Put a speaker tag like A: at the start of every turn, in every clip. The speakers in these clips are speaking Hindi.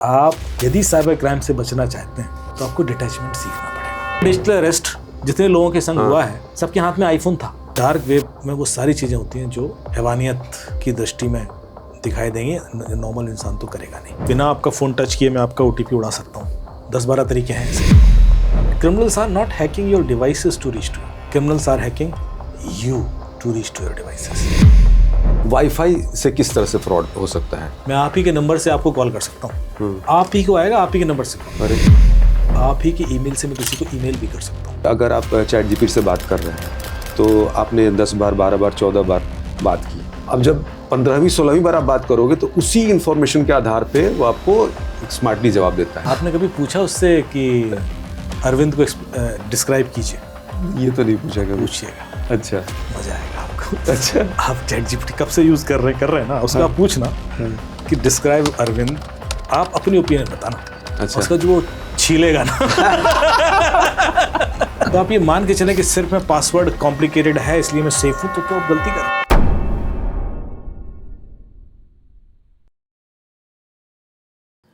A: आप यदि साइबर क्राइम से बचना चाहते हैं तो आपको डिटैचमेंट सीखना पड़ेगा। डिजिटल अरेस्ट जितने लोगों के संग हुआ है, सबके हाथ में आईफोन था। डार्क वेब में वो सारी चीज़ें होती हैं जो हैवानियत की दृष्टि में दिखाई देंगी, नॉर्मल इंसान तो करेगा नहीं। बिना आपका फ़ोन टच किए मैं आपका OTP उड़ा सकता हूँ। 10-12 तरीके हैं ऐसे। Criminals are not hacking your devices to reach to, criminals are hacking you to reach to your devices.
B: Wifi से किस तरह से फ्रॉड हो सकता है?
A: मैं आप ही के नंबर से आपको कॉल कर सकता हूँ, आप ही को आएगा, आप ही के नंबर से।
B: अरे
A: आप ही के ईमेल से मैं किसी को ईमेल भी कर सकता हूँ।
B: अगर आप ChatGPT से बात कर रहे हैं तो आपने 10 बार, 12 बार, 14 बार बात की। अब जब 15वीं 16वीं बार आप बात करोगे तो उसी इंफॉर्मेशन के आधार पे वो आपको स्मार्टली जवाब देता है।
A: आपने कभी पूछा उससे कि अरविंद को डिस्क्राइब कीजिए?
B: ये तो नहीं पूछा कभी।
A: पूछिएगा,
B: अच्छा,
A: मजा आएगा आपको।
B: अच्छा,
A: आप ChatGPT कब से यूज कर रहे हैं ना, उसका आप पूछना कि डिस्क्राइब अरविंद, आप अपनी ओपिनियन बताना।
B: अच्छा।
A: उसका जो वो छीलेगा ना तो आप ये मान के चलें कि सिर्फ मैं पासवर्ड कॉम्प्लिकेटेड है इसलिए मैं सेफ हूं, तो आप गलती कर।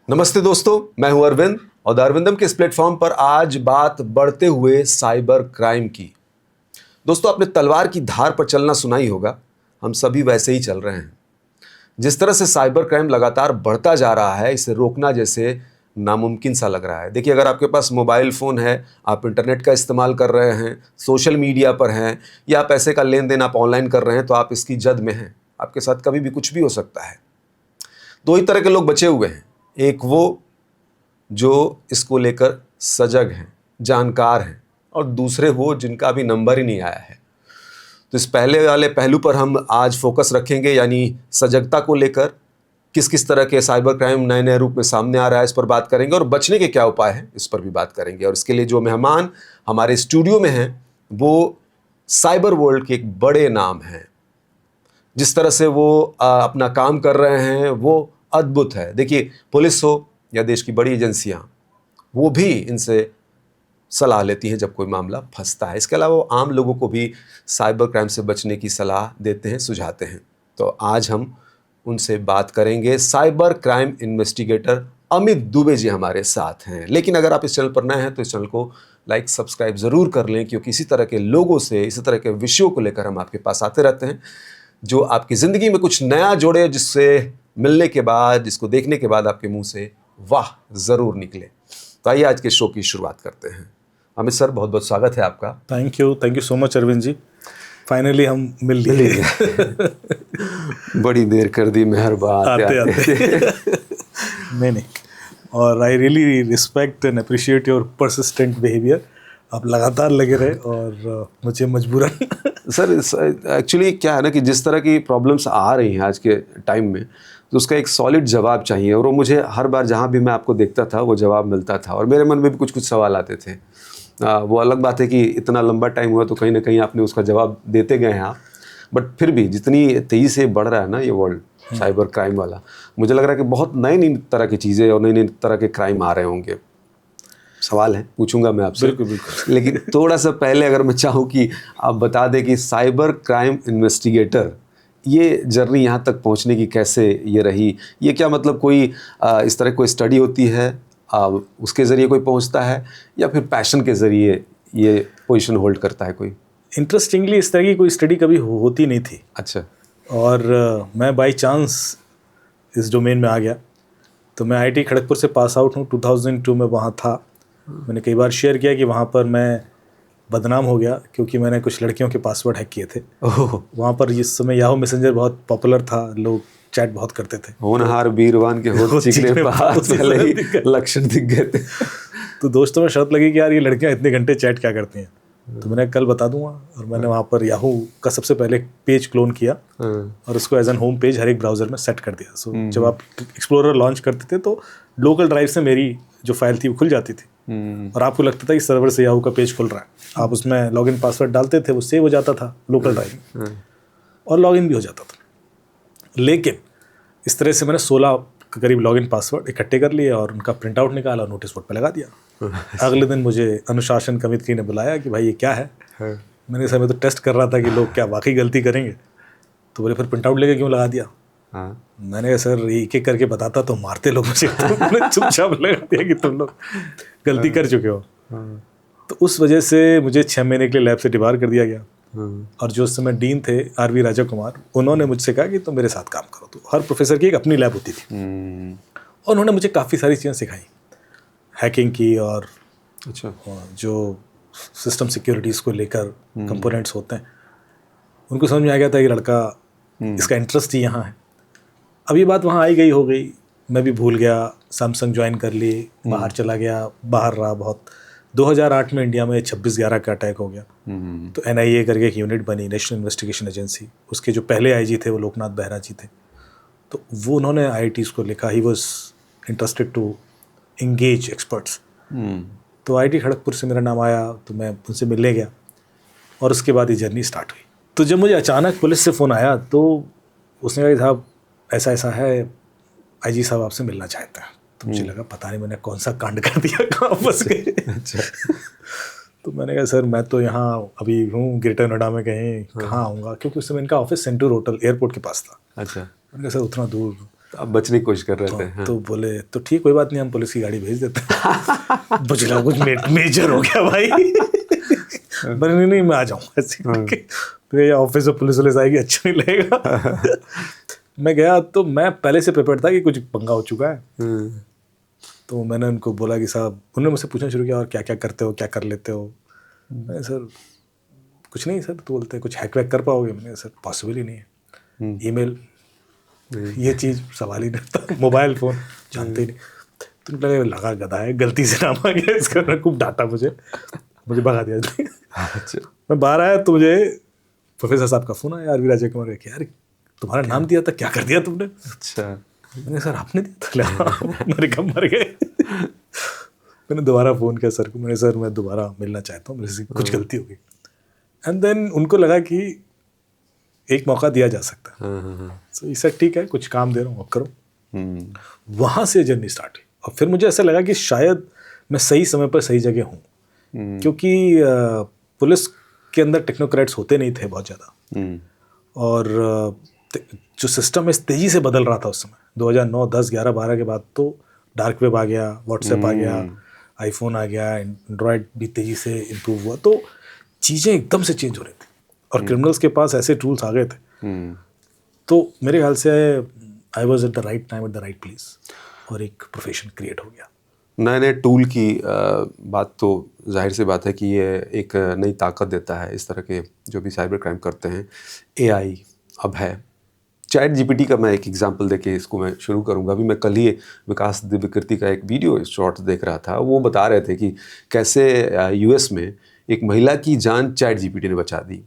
B: नमस्ते दोस्तों, मैं हूं अरविंद और द अरविंदम के इस प्लेटफॉर्म पर आज बात बढ़ते हुए साइबर क्राइम की। दोस्तों, आपने तलवार की धार पर चलना सुना ही होगा। हम सभी वैसे ही चल रहे हैं। जिस तरह से साइबर क्राइम लगातार बढ़ता जा रहा है, इसे रोकना जैसे नामुमकिन सा लग रहा है। देखिए, अगर आपके पास मोबाइल फ़ोन है, आप इंटरनेट का इस्तेमाल कर रहे हैं, सोशल मीडिया पर हैं या पैसे का लेन देन आप ऑनलाइन कर रहे हैं, तो आप इसकी जद में हैं। आपके साथ कभी भी कुछ भी हो सकता है। दो ही तरह के लोग बचे हुए हैं। एक वो जो इसको लेकर सजग हैं, जानकार हैं, और दूसरे वो जिनका अभी नंबर ही नहीं आया है। तो इस पहले वाले पहलू पर हम आज फोकस रखेंगे, यानी सजगता को लेकर। किस किस तरह के साइबर क्राइम नए नए रूप में सामने आ रहा है, इस पर बात करेंगे, और बचने के क्या उपाय हैं इस पर भी बात करेंगे। और इसके लिए जो मेहमान हमारे स्टूडियो में हैं वो साइबर वर्ल्ड के एक बड़े नाम हैं। जिस तरह से वो अपना काम कर रहे हैं वो अद्भुत है। देखिए, पुलिस हो या देश की बड़ी एजेंसियां, वो भी इनसे सलाह लेती हैं जब कोई मामला फंसता है। इसके अलावा वो आम लोगों को भी साइबर क्राइम से बचने की सलाह देते हैं, सुझाते हैं। तो आज हम उनसे बात करेंगे। Cyber crime investigator Amit Dubey ji हमारे साथ हैं। लेकिन अगर आप इस चैनल पर नए हैं तो इस चैनल को लाइक सब्सक्राइब ज़रूर कर लें, क्योंकि इसी तरह के लोगों से, इसी तरह के विषयों को लेकर हम आपके पास आते रहते हैं जो आपकी ज़िंदगी में कुछ नया जोड़े, जिससे मिलने के बाद, जिसको देखने के बाद आपके मुंह से वाह ज़रूर निकले। तो आइए आज के शो की शुरुआत करते हैं। अमित सर, बहुत बहुत स्वागत है आपका।
A: Thank you so much Arvind ji. Finally हम मिल लिए।
B: बड़ी देर कर दी, मेहरबान
A: आते। नहीं, और I really respect and appreciate your persistent behaviour. आप लगातार लगे रहे और मुझे मजबूरन
B: सर एक्चुअली क्या है ना कि जिस तरह की प्रॉब्लम्स आ रही हैं आज के टाइम में, तो उसका एक सॉलिड जवाब चाहिए, और वो मुझे हर बार जहाँ भी मैं आपको देखता था वो जवाब मिलता था। और मेरे मन में भी कुछ कुछ सवाल आते थे। वो अलग बात है कि इतना लंबा टाइम हुआ तो कहीं ना कहीं आपने उसका जवाब देते गए हैं आप। बट फिर भी जितनी तेज़ी से बढ़ रहा है ना ये वर्ल्ड साइबर क्राइम वाला, मुझे लग रहा है कि बहुत नई नई तरह की चीज़ें और नई नई तरह के क्राइम आ रहे होंगे। सवाल है, पूछूंगा मैं आपसे।
A: बिल्कुल।
B: लेकिन थोड़ा सा पहले अगर मैं चाहूँ कि आप बता दें कि साइबर क्राइम इन्वेस्टिगेटर, ये जर्नी यहाँ तक पहुँचने की कैसे ये रही? ये क्या मतलब कोई इस तरह कोई स्टडी होती है, उसके ज़रिए कोई पहुँचता है, या फिर पैशन के ज़रिए ये पोजीशन होल्ड करता है कोई?
A: इंटरेस्टिंगली इस तरह की कोई स्टडी कभी होती नहीं थी।
B: अच्छा।
A: और मैं बाय चांस इस डोमेन में आ गया। तो मैं IIT खड़गपुर से पास आउट हूँ, 2002 में वहाँ था। मैंने कई बार शेयर किया कि वहाँ पर मैं बदनाम हो गया क्योंकि मैंने कुछ लड़कियों के पासवर्ड हैक किए थे। वहाँ पर इस समय याहू मैसेंजर बहुत पॉपुलर था, लोग चैट बहुत करते थे।
B: होनहार बीरवान के होठ चिकने पास पहले ही लक्षण दिख गए थे।
A: तो दोस्तों में शर्त लगी कि यार ये लड़कियाँ इतने घंटे चैट क्या करती हैं, तो मैंने कल बता दूंगा। और मैंने वहाँ पर याहू का सबसे पहले पेज क्लोन किया और उसको एज एन होम पेज हर एक ब्राउज़र में सेट कर दिया। सो जब आप एक्सप्लोरर लॉन्च करते थे तो लोकल ड्राइव से मेरी जो फाइल थी वो खुल जाती थी, और आपको लगता था कि सर्वर से याहू का पेज खुल रहा है। आप उसमें लॉगिन पासवर्ड डालते थे, वो सेव हो जाता था लोकल ड्राइव में, और लॉगिन भी हो जाता था। लेकिन इस तरह से मैंने 16 के करीब लॉगिन पासवर्ड इकट्ठे कर लिए और उनका प्रिंट आउट निकाला, नोटिस बोर्ड पर लगा दिया। अगले दिन मुझे अनुशासन कमेटी ने बुलाया कि भाई ये क्या है। मैंने समय तो टेस्ट कर रहा था कि लोग क्या वाकई गलती करेंगे। तो बोले फिर प्रिंट आउट लेके क्यों लगा दिया?
B: हाँ।
A: मैंने कहा सर एक एक करके बताता तो मारते लोग मुझे, तो उन्होंने चुपचाप लगा दिया कि तुम लोग गलती कर चुके हो। तो उस वजह से मुझे 6 महीने के लिए लैब से डिबार कर दिया गया। और जो उस समय डीन थे आरवी राजा कुमार, उन्होंने मुझसे कहा कि तुम मेरे साथ काम करो। तो हर प्रोफेसर की एक अपनी लैब होती थी और उन्होंने मुझे काफ़ी सारी चीज़ें सिखाई, हैकिंग की और
B: अच्छा।
A: जो सिस्टम सिक्योरिटीज़ को लेकर कंपोनेंट्स होते हैं, उनको समझ में आ गया था कि लड़का इसका इंटरेस्ट ही यहाँ है। अब ये बात वहाँ आई गई हो गई, मैं भी भूल गया, सैमसंग ज्वाइन कर ली, बाहर चला गया, बाहर रहा बहुत। 2008 में इंडिया में 26/11 का अटैक हो गया। तो NIA करके एक यूनिट बनी, नेशनल इन्वेस्टिगेशन एजेंसी। उसके जो पहले IG थे वो लोकनाथ बेहरा जी थे। तो वो उन्होंने IITs को लिखा, he was interested to engage experts. तो IIT खड़गपुर से मेरा नाम आया, तो मैं उनसे मिलने गया और उसके बाद ये जर्नी स्टार्ट हुई। तो जब मुझे अचानक पुलिस से फ़ोन आया तो उसने कहा कि साहब ऐसा ऐसा है, IG साहब आपसे मिलना चाहते हैं। तो मुझे लगा पता नहीं मैंने कौन सा कांड कर दिया, कहाँ फंस गए। तो मैंने कहा सर मैं तो यहाँ अभी हूँ ग्रेटर नोएडा में, कहीं कहाँ आऊँगा, क्योंकि उस समय इनका ऑफिस सेंटूर होटल एयरपोर्ट के पास था।
B: अच्छा।
A: मैंने कहा सर उतना दूर,
B: आप बचने की कोशिश कर रहे थे। हाँ।
A: तो बोले तो ठीक कोई बात नहीं, हम पुलिस की गाड़ी भेज देते हैं। मुझे लगा कुछ मेजर हो गया भाई। मैंने नहीं मैं आ जाऊँगा ऐसे करके, फिर ऑफिस में पुलिस वुलिस आएगी अच्छा नहीं लगेगा। मैं गया तो मैं पहले से प्रिपेयर था कि कुछ पंगा हो चुका है। तो मैंने उनको बोला कि साहब, उन्होंने मुझसे पूछना शुरू किया और क्या क्या करते हो, क्या कर लेते हो। मैंने सर कुछ नहीं सर। तो बोलते कुछ हैक वैक कर पाओगे। मैंने सर पॉसिबल ही नहीं है, ईमेल ये चीज़ सवाल ही नहीं था, मोबाइल फ़ोन जानते ही नहीं। तो लगा गधा है, गलती से नाम आ गया इसका, खूब डांटा मुझे भगा दिया।
B: अच्छा।
A: मैं बाहर आया तो मुझे प्रोफेसर साहब का फ़ोन आया, आरवी राजा कुमार का, यार तुम्हारा नाम दिया था, क्या कर दिया तुमने। अच्छा। मैंने सर आपने दिया था। मेरे कम मर गए। मैंने दोबारा फ़ोन किया सर को, मैंने सर मैं दोबारा मिलना चाहता हूँ, मेरे से कुछ गलती हो गई। एंड देन उनको लगा कि एक मौका दिया जा सकता है। तो इसे ठीक है, कुछ काम दे रहा हूँ, अब करो। वहाँ से जर्नी स्टार्ट हुई और फिर मुझे ऐसा लगा कि शायद मैं सही समय पर सही जगह हूँ, क्योंकि पुलिस के अंदर टेक्नोक्रेट्स होते नहीं थे बहुत ज़्यादा, और जो सिस्टम इस तेज़ी से बदल रहा था उस समय 2009, 10, 11, 12 के बाद तो डार्क वेब आ गया, व्हाट्सएप आ गया, आईफोन आ गया, एंड्रॉयड भी तेज़ी से इम्प्रूव हुआ, तो चीज़ें एकदम से चेंज हो रही थी और क्रिमिनल्स के पास ऐसे टूल्स आ गए थे। तो मेरे ख्याल से I was at the right time at the right place और एक प्रोफेशन क्रिएट हो गया।
B: नए नए टूल की बात तो जाहिर सी बात है कि ये एक नई ताकत देता है इस तरह के जो भी साइबर क्राइम करते हैं। AI अब है, चैट GPT का मैं एक एग्जांपल देके इसको मैं शुरू करूंगा। अभी मैं कल ही विकास दिव्यकीर्ति का एक वीडियो शॉर्ट देख रहा था, वो बता रहे थे कि कैसे US में एक महिला की जान चैट GPT ने बचा दी।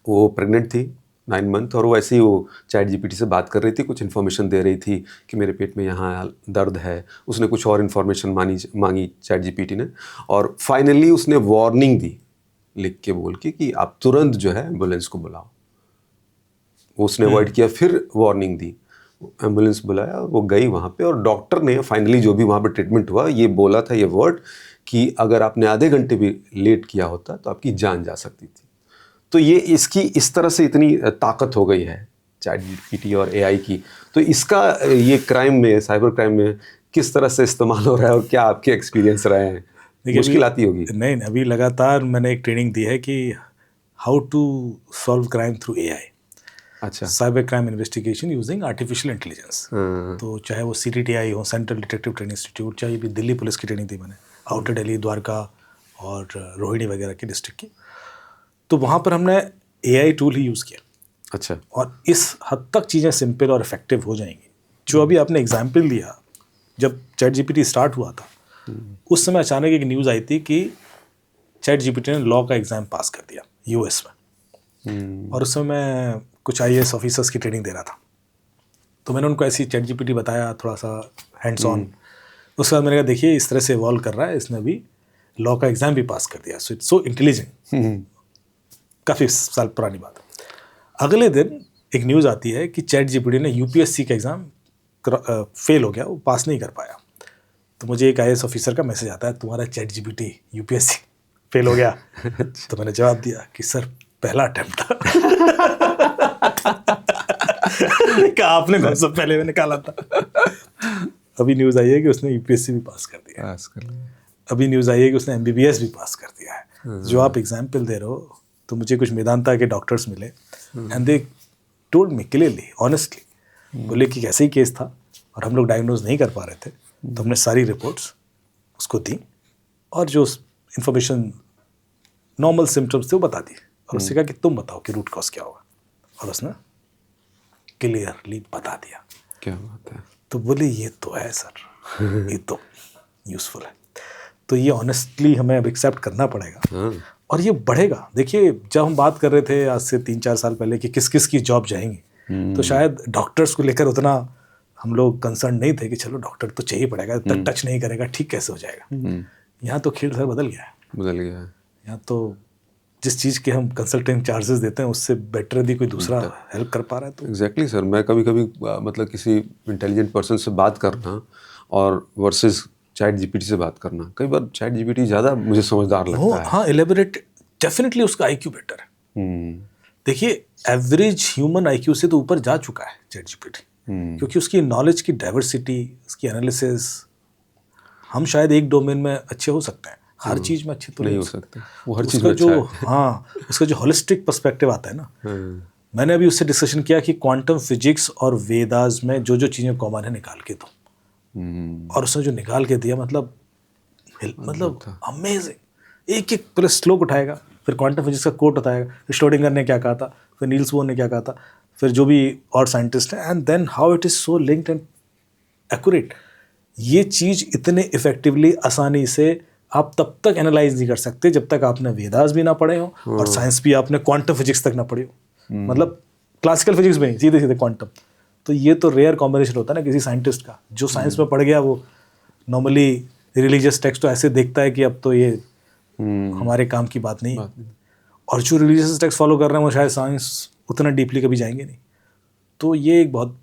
B: वो प्रेग्नेंट थी 9 मंथ और वो ऐसे ही वो चैट GPT से बात कर रही थी, कुछ इन्फॉर्मेशन दे रही थी कि मेरे पेट में यहाँ दर्द है। उसने कुछ और इन्फॉर्मेशन मांगी चैट GPT ने, और फाइनली उसने वार्निंग दी लिख के बोल के कि आप तुरंत जो है एम्बुलेंस को बुलाओ। उसने अवॉइड किया, फिर वार्निंग दी, एम्बुलेंस बुलाया और वो गई वहाँ पे, और डॉक्टर ने फाइनली जो भी वहाँ पे ट्रीटमेंट हुआ ये बोला था, ये वर्ड कि अगर आपने आधे घंटे भी लेट किया होता तो आपकी जान जा सकती थी। तो ये इसकी इस तरह से इतनी ताकत हो गई है चैट GPT और AI की। तो इसका ये क्राइम में, साइबर क्राइम में किस तरह से इस्तेमाल हो रहा है और क्या आपके एक्सपीरियंस रहे हैं? मुश्किल आती होगी।
A: नहीं, अभी लगातार मैंने एक ट्रेनिंग दी है कि how to solve crime through AI।
B: अच्छा।
A: Cyber crime investigation using artificial intelligence. तो चाहे वो CTTI हो, सेंट्रल डिटेक्टिव ट्रेनिंग इंस्टीट्यूट, चाहे भी दिल्ली पुलिस की ट्रेनिंग दी मैंने, आउटर दिल्ली, द्वारका और रोहिणी वगैरह की डिस्ट्रिक्ट की, तो वहाँ पर हमने AI टूल ही यूज़ किया।
B: अच्छा।
A: और इस हद तक चीज़ें सिंपल और इफेक्टिव हो जाएंगी। जो अभी आपने एग्जाम्पल दिया, जब चैट GPT स्टार्ट हुआ था उस समय अचानक एक न्यूज़ आई थी कि चैट GPT ने लॉ का एग्ज़ाम पास कर दिया US में। और उस समय मैं कुछ IAS ऑफिसर्स की ट्रेनिंग दे रहा था, तो मैंने उनको ऐसी चैट GPT बताया, थोड़ा सा हैंड्स ऑन। उसके बाद मैंने कहा देखिए इस तरह से इवॉल्व कर रहा है, इसने अभी लॉ का एग्ज़ाम भी पास कर दिया, सो इट्स सो इंटेलिजेंट। काफ़ी साल पुरानी बात। अगले दिन एक न्यूज़ आती है कि चैट GPT ने UPSC का एग्ज़ाम फेल हो गया, वो पास नहीं कर पाया। तो मुझे एक IAS ऑफिसर का मैसेज आता है, तुम्हारा चैट GPT UPSC फेल हो गया। तो मैंने जवाब दिया कि सर पहला अटेम्प्ट था। कहा आपने कौन सा पहले में निकाला था। अभी न्यूज़ आई है कि उसने यूपीएससी भी पास कर दिया। अभी न्यूज़ आई है कि उसने एमबीबीएस भी पास कर दिया है। जो आप एग्जाम्पल दे रहे हो, तो मुझे कुछ मेदांता के डॉक्टर्स मिले and they told me clearly, honestly, बोले कि ऐसे ही केस था और हम लोग डायग्नोज नहीं कर पा रहे थे, तो हमने सारी रिपोर्ट्स उसको दी और जो इंफॉर्मेशन नॉर्मल सिम्टम्स थे वो बता दिए और उससे कहा कि तुम बताओ कि रूट कॉज क्या होगा, और उसने क्लियरली बता दिया।
B: क्या बात है।
A: तो बोले ये तो है सर, ये तो यूज़फुल है। तो ये ऑनेस्टली हमें अब एक्सेप्ट करना पड़ेगा और ये बढ़ेगा। देखिए, जब हम बात कर रहे थे आज से 3-4 साल पहले कि किस किस की जॉब जाएंगी, तो शायद डॉक्टर्स को लेकर उतना हम लोग कंसर्न नहीं थे कि चलो डॉक्टर तो चाहिए पड़ेगा, तब टच नहीं करेगा ठीक कैसे हो जाएगा। यहाँ तो खेल सर बदल गया है। यहाँ तो जिस चीज़ के हम कंसल्टिंग चार्जेस देते हैं उससे बेटर यदि कोई दूसरा हेल्प कर पा रहा है तो।
B: एग्जैक्टली सर, मैं कभी कभी मतलब किसी इंटेलिजेंट पर्सन से बात करना और वर्सेस चैट जीपीटी से बात करना, कई बार चैट जीपीटी ज़्यादा मुझे समझदार लगता है।
A: हाँ, एलेबोरेट, डेफिनेटली उसका आईक्यू बेटर है। देखिए, एवरेज ह्यूमन आईक्यू से तो ऊपर जा चुका है चैट जीपीटी, क्योंकि उसकी नॉलेज की डाइवर्सिटी, उसकी एनालिसिस, हम शायद एक डोमेन में अच्छे हो सकते हैं, हर चीज़ में अच्छे तो नहीं हो सकते।
B: वो हर चीज़ में अच्छा है।
A: हाँ, उसका जो होलिस्टिक पर्सपेक्टिव आता है ना, मैंने अभी उससे डिस्कशन किया कि क्वांटम फिजिक्स और वेदास में जो जो चीज़ें कॉमन है निकाल के दो, और उसने जो निकाल के दिया मतलब अमेजिंग। एक एक पूरे श्लोक उठाएगा, फिर क्वांटम फिजिक्स का कोट बताएगा, श्रोडिंगर ने क्या कहा था, फिर नील्स बोर ने क्या कहा था, फिर जो भी और साइंटिस्ट हैं, and then how it is so linked and accurate. ये चीज़ इतने इफेक्टिवली आसानी से आप तब तक एनालाइज नहीं कर सकते जब तक आपने वेदास भी ना पढ़े हो और साइंस भी आपने क्वांटम फिजिक्स तक ना पढ़ी हो, मतलब क्लासिकल फिजिक्स में सीधे सीधे क्वांटम। तो ये तो रेयर कॉम्बिनेशन होता है ना किसी साइंटिस्ट का, जो साइंस में पढ़ गया वो नॉर्मली रिलीजियस टेक्स्ट तो ऐसे देखता है कि अब तो ये हमारे काम की बात नहीं है, और जो रिलीजियस टेक्स्ट फॉलो कर रहे हैं वो शायद साइंस उतना डीपली कभी जाएंगे नहीं। तो ये एक बहुत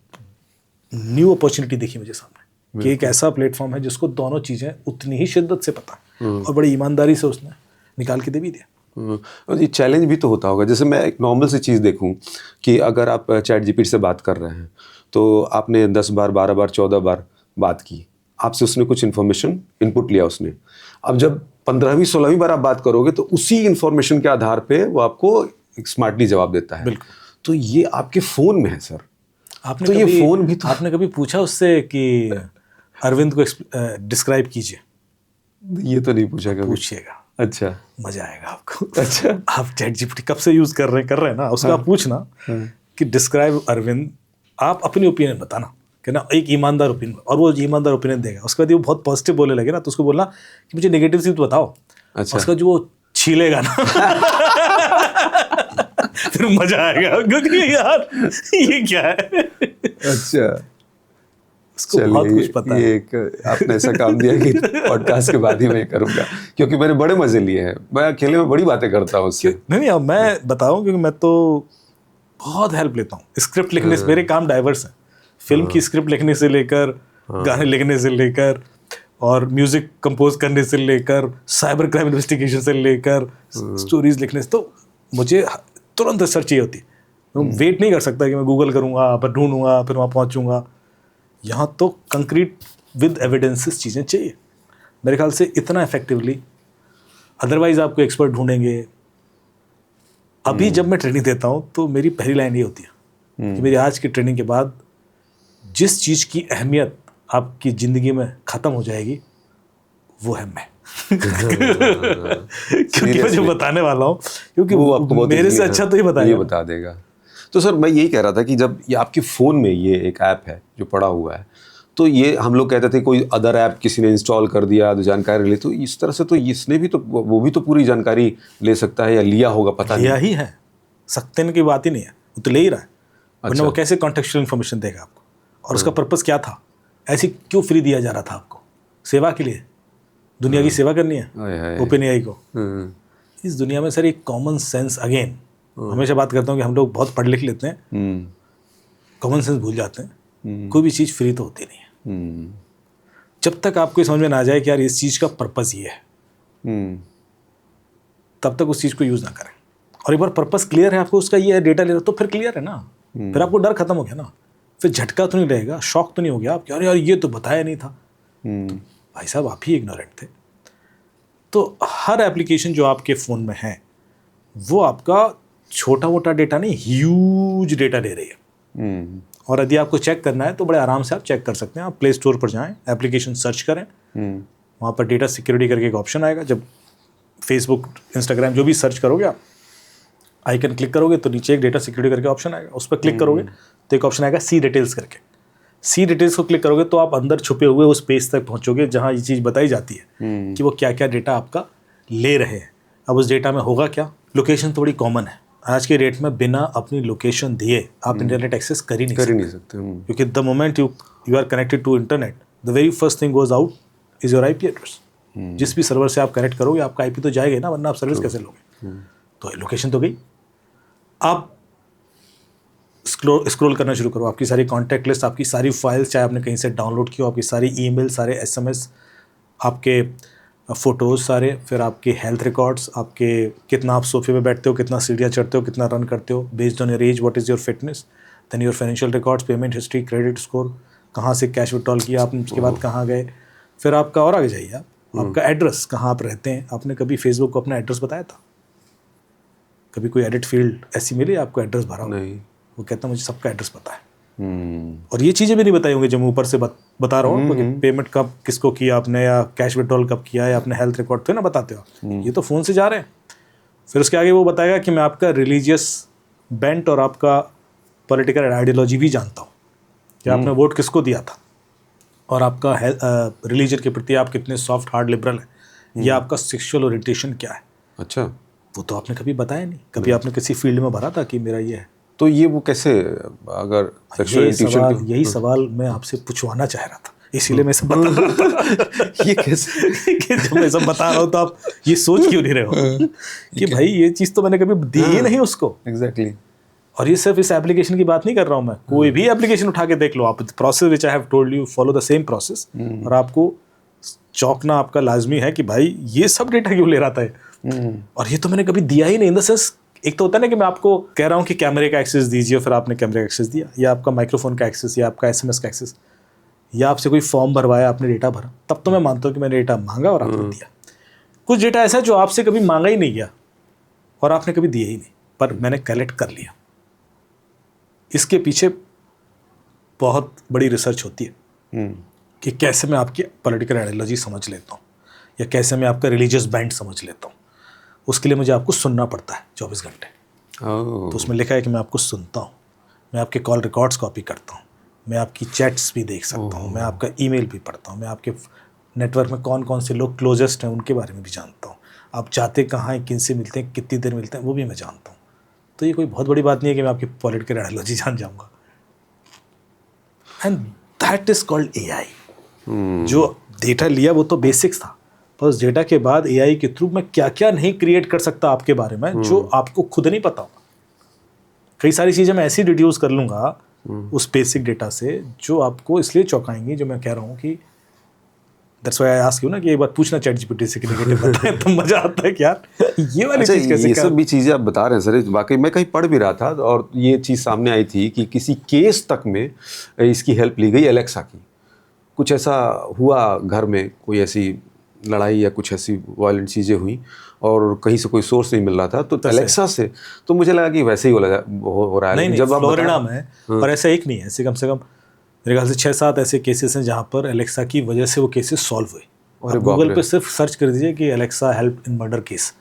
A: न्यू अपॉर्चुनिटी दिखी मुझे सामने कि एक ऐसा प्लेटफॉर्म है जिसको दोनों चीज़ें उतनी ही शिद्दत से पता है और बड़ी ईमानदारी से उसने निकाल के दे भी दिया।
B: और ये चैलेंज भी तो होता होगा, जैसे मैं एक नॉर्मल सी चीज़ देखूं कि अगर आप चैट जीपीटी से बात कर रहे हैं तो आपने 10 बार 12 बार 14 बार बात की, आपसे उसने कुछ इन्फॉर्मेशन इनपुट लिया उसने, अब जब 15वीं 16वीं बार आप बात करोगे तो उसी इन्फॉर्मेशन के आधार पे वो आपको एक स्मार्टली जवाब देता है। तो ये आपके फ़ोन में है सर।
A: आपने
B: तो
A: कभी,
B: ये फ़ोन भी तो
A: आपने कभी पूछा उससे कि अरविंद को डिस्क्राइब कीजिए?
B: ये तो नहीं पूछा कभी।
A: पूछिएगा,
B: अच्छा,
A: मजा आएगा आपको।
B: अच्छा,
A: आप चैट जीपीटी कब से यूज कर रहे हैं ना, उसका आप पूछना कि डिस्क्राइब अरविंद, आप अपनी ओपिनियन बताना कि ना, एक ईमानदार ओपिनियन, और वो ईमानदार ओपिनियन देगा। उसके बाद वो बहुत पॉजिटिव बोलने लगे ना, तो उसको बोलना कि मुझे नेगेटिव चीज बताओ।
B: अच्छा,
A: उसका जो वो छीलेगा ना फिर मजा आएगा, क्योंकि यार ये क्या है।
B: अच्छा,
A: उसको बहुत कुछ पता है।
B: ये एक आपने ऐसा काम दिया कि पॉडकास्ट के बाद ही मैं करूँगा, क्योंकि मैंने बड़े मजे लिए हैं। मैं अकेले में बड़ी बातें करता हूँ उससे।
A: नहीं, मैं बताऊँ, क्योंकि मैं तो बहुत हेल्प लेता हूँ स्क्रिप्ट लिखने से। मेरे काम डाइवर्स हैं, फिल्म की स्क्रिप्ट लिखने से लेकर, गाने लिखने से लेकर, और म्यूजिक कंपोज करने से लेकर, साइबर क्राइम इन्वेस्टिगेशन से लेकर, स्टोरीज लिखने से। तो मुझे तुरंत रिसर्च चाहिए होती है, मैं वेट नहीं कर सकता कि मैं गूगल करूँगा, फिर ढूंढूंगा, फिर वहाँ पहुँचूँगा। यहाँ तो कंक्रीट विद एविडेंसेस चीज़ें चाहिए मेरे ख्याल से, इतना इफेक्टिवली। अदरवाइज आपको एक्सपर्ट ढूंढेंगे। अभी जब मैं ट्रेनिंग देता हूँ तो मेरी पहली लाइन ये होती है कि मेरी आज की ट्रेनिंग के बाद जिस चीज़ की अहमियत आपकी ज़िंदगी में ख़त्म हो जाएगी वो है मैं। क्योंकि मैं जो बताने वाला हूँ, क्योंकि वो आपको मेरे से अच्छा तो ही बताएगा,
B: ये बता देगा। तो सर मैं यही कह रहा था कि जब ये आपके फ़ोन में ये एक ऐप है जो पड़ा हुआ है, तो ये हम लोग कहते थे कोई अदर ऐप किसी ने इंस्टॉल कर दिया तो जानकारी ले, तो इस तरह से तो इसने भी तो, वो भी तो पूरी जानकारी ले सकता है या लिया होगा, पता नहीं।
A: लिया ही है, सकते की बात ही नहीं है, वो तो ले ही रहा है। वरना वो कैसे कॉन्टेक्चुअल इन्फॉर्मेशन देगा आपको, और उसका पर्पस क्या था, ऐसी क्यों फ्री दिया जा रहा था आपको? सेवा के लिए, दुनिया की सेवा करनी है ओपन एआई को। इस दुनिया में सर एक कॉमन सेंस, अगेन हमेशा बात करता हूँ कि हम लोग बहुत पढ़ लिख लेते हैं, कॉमन सेंस भूल जाते हैं। कोई भी चीज़ फ्री तो होती नहीं है। जब तक आपको समझ में ना आ जाए कि यार इस चीज़ का पर्पस ये है, तब तक उस चीज़ को यूज़ ना करें। और एक बार पर्पस क्लियर है आपको, उसका ये है, डेटा ले रहे हो, तो फिर क्लियर है ना, फिर आपको डर खत्म हो गया ना, फिर झटका तो नहीं रहेगा, शॉक तो नहीं हो गया आप, अरे यार ये तो बताया नहीं था। भाई साहब आप ही इग्नोरेंट थे। तो हर एप्लीकेशन जो आपके फ़ोन में है वो आपका छोटा मोटा डेटा नहीं, ह्यूज डेटा ले रही है। और यदि आपको चेक करना है तो बड़े आराम से आप चेक कर सकते हैं। आप प्ले स्टोर पर जाएं, एप्लीकेशन सर्च करें, वहाँ पर डेटा सिक्योरिटी करके एक ऑप्शन आएगा। जब फेसबुक, इंस्टाग्राम जो भी सर्च करोगे आप, आइकन क्लिक करोगे तो नीचे एक डेटा सिक्योरिटी करके ऑप्शन आएगा, उस पर क्लिक करोगे तो एक ऑप्शन आएगा सी डिटेल्स करके। सी डिटेल्स को क्लिक करोगे तो आप अंदर छुपे हुए उस पेज तक पहुँचोगे जहाँ ये चीज़ बताई जाती है कि वो क्या क्या डेटा आपका ले रहे हैं। अब उस डेटा में होगा क्या, लोकेशन तो बड़ी कॉमन है आज के डेट में। बिना अपनी लोकेशन दिए आप इंटरनेट एक्सेस कर ही नहीं सकते क्योंकि the moment you are connected to internet, the very first thing goes out is your IP address. जिस भी सर्वर से आप कनेक्ट करोगे आपका आईपी तो जाएगा ना, वरना आप सर्विस कैसे लोगे। तो लोकेशन तो गई। आप स्क्रॉल करना शुरू करो, आपकी सारी कॉन्टैक्ट लिस्ट, आपकी सारी फाइल्स, चाहे आपने कहीं से डाउनलोड की हो, आपकी सारी ईमेल, सारे एसएमएस, आपके फ़ोटोज़ सारे, फिर आपके हेल्थ रिकॉर्ड्स, आपके कितना आप सोफे पे बैठते हो, कितना सीढ़ियाँ चढ़ते हो, कितना रन करते हो, based on your age what is your fitness, then your financial records, payment history, credit score, कहाँ से कैश विड्रॉल किया आपने, उसके बाद कहाँ गए, फिर आपका और आगे जाइए आपका एड्रेस, कहाँ आप रहते हैं। आपने कभी फेसबुक को अपना एड्रेस बताया था? कभी कोई एडिट फील्ड ऐसी मिली आपको एड्रेस भरा? नहीं। वो कहता मुझे सबका एड्रेस पता है। और ये चीज़ें भी नहीं बताई होंगी जो मैं ऊपर से बता रहा हूँ कि पेमेंट कब किसको किया आपने, या कैश विड्रॉल कब किया, या अपने हेल्थ रिकॉर्ड तो ना बताते हो, ये तो फ़ोन से जा रहे हैं। फिर उसके आगे वो बताएगा कि मैं आपका रिलीजियस बेंट और आपका पॉलिटिकल आइडियोलॉजी भी जानता हूँ, कि आपने वोट किसको दिया था, और आपका रिलीजन के प्रति आप कितने सॉफ्ट हार्ड लिबरल हैं, या आपका सेक्सुअल ओरिएंटेशन क्या है।
B: अच्छा,
A: वो तो आपने कभी बताया नहीं, कभी आपने किसी फील्ड में भरा था कि मेरा ये है।
B: तो ये वो कैसे, अगर
A: यही सवाल मैं आपसे पूछवाना चाह रहा था, इसीलिए मैं सब बता रहा था। ये कैसे कि जब मैं सब बता रहा हूँ तो आप ये सोच क्यों नहीं रहे हो कि भाई ये चीज़ तो मैंने कभी दी ही नहीं उसको।
B: एग्जैक्टली।
A: और ये सिर्फ इस एप्लीकेशन की बात नहीं कर रहा हूँ मैं, कोई भी एप्लीकेशन उठा के देख लो आप, process which I have told you, follow the same process. और आपको चौंकना आपका लाजमी है कि भाई ये सब डेटा क्यों ले रहा था, और ये तो मैंने कभी दिया ही नहीं। इन द सेंस, एक तो होता है ना कि मैं आपको कह रहा हूँ कि कैमरे का एक्सेस दीजिए, फिर आपने कैमरे का एक्सेस दिया, या आपका माइक्रोफोन का एक्सेस, या आपका एसएमएस का एक्सेस, या आपसे कोई फॉर्म भरवाया, आपने डेटा भरा, तब तो मैं मानता हूँ कि मैंने डेटा मांगा और आपने दिया। कुछ डेटा ऐसा है जो आपसे कभी मांगा ही नहीं गया और आपने कभी दिया ही नहीं, पर मैंने कलेक्ट कर लिया। इसके पीछे बहुत बड़ी रिसर्च होती है कि कैसे मैं आपकी पॉलिटिकल आइडियोलॉजी समझ लेता हूँ, या कैसे मैं आपका रिलीजियस बैंड समझ लेता हूँ। उसके लिए मुझे आपको सुनना पड़ता है 24 घंटे। तो उसमें लिखा है कि मैं आपको सुनता हूँ, मैं आपके कॉल रिकॉर्ड्स कॉपी करता हूँ, मैं आपकी चैट्स भी देख सकता हूँ, मैं आपका ईमेल भी पढ़ता हूँ, मैं आपके नेटवर्क में कौन कौन से लोग क्लोजेस्ट हैं उनके बारे में भी जानता हूँ, आप जाते कहाँ हैं, किन से मिलते हैं, कितनी देर मिलते हैं, वो भी मैं जानता हूँ। तो ये कोई बहुत बड़ी बात नहीं है कि मैं आपकी पॉलिटिकल आइडियोलॉजी जान जाऊँगा। And that is called AI. जो डेटा लिया वो तो बेसिक्स था, पर उस डेटा के बाद एआई के थ्रू मैं क्या क्या नहीं क्रिएट कर सकता आपके बारे में जो आपको खुद नहीं पता होगा। कई सारी चीज़ें मैं ऐसी डिड्यूस कर लूँगा उस बेसिक डेटा से जो आपको इसलिए चौंकाएंगी, जो मैं कह रहा हूँ कि that's why I ask you ना कि एक बार पूछना चैट जीपीटी से कि नेगेटिव बताएं तो मजा आता है कि यार ये वाली चीज़ कैसे।
B: ये सब भी चीज़ें आप बता रहे हैं सर, वाकई मैं कहीं पढ़ भी रहा था और ये चीज़ सामने आई थी कि किसी केस तक में इसकी हेल्प ली गई, एलेक्सा की। कुछ ऐसा हुआ घर में, कोई ऐसी लड़ाई या कुछ ऐसी वायलेंट चीज़ें हुई और कहीं से कोई सोर्स नहीं मिल रहा था, तो एलेक्सा से तो मुझे लगा कि वैसे ही हो रहा है।
A: नहीं, जब फ्लोरिडा में, और ऐसा एक नहीं है, ऐसे कम से कम मेरे ख्याल से 6-7 ऐसे केसेस हैं जहाँ पर एलेक्सा की वजह से वो केसेस सॉल्व हुए। और गूगल पे सिर्फ सर्च कर दीजिए कि Alexa help in murder case,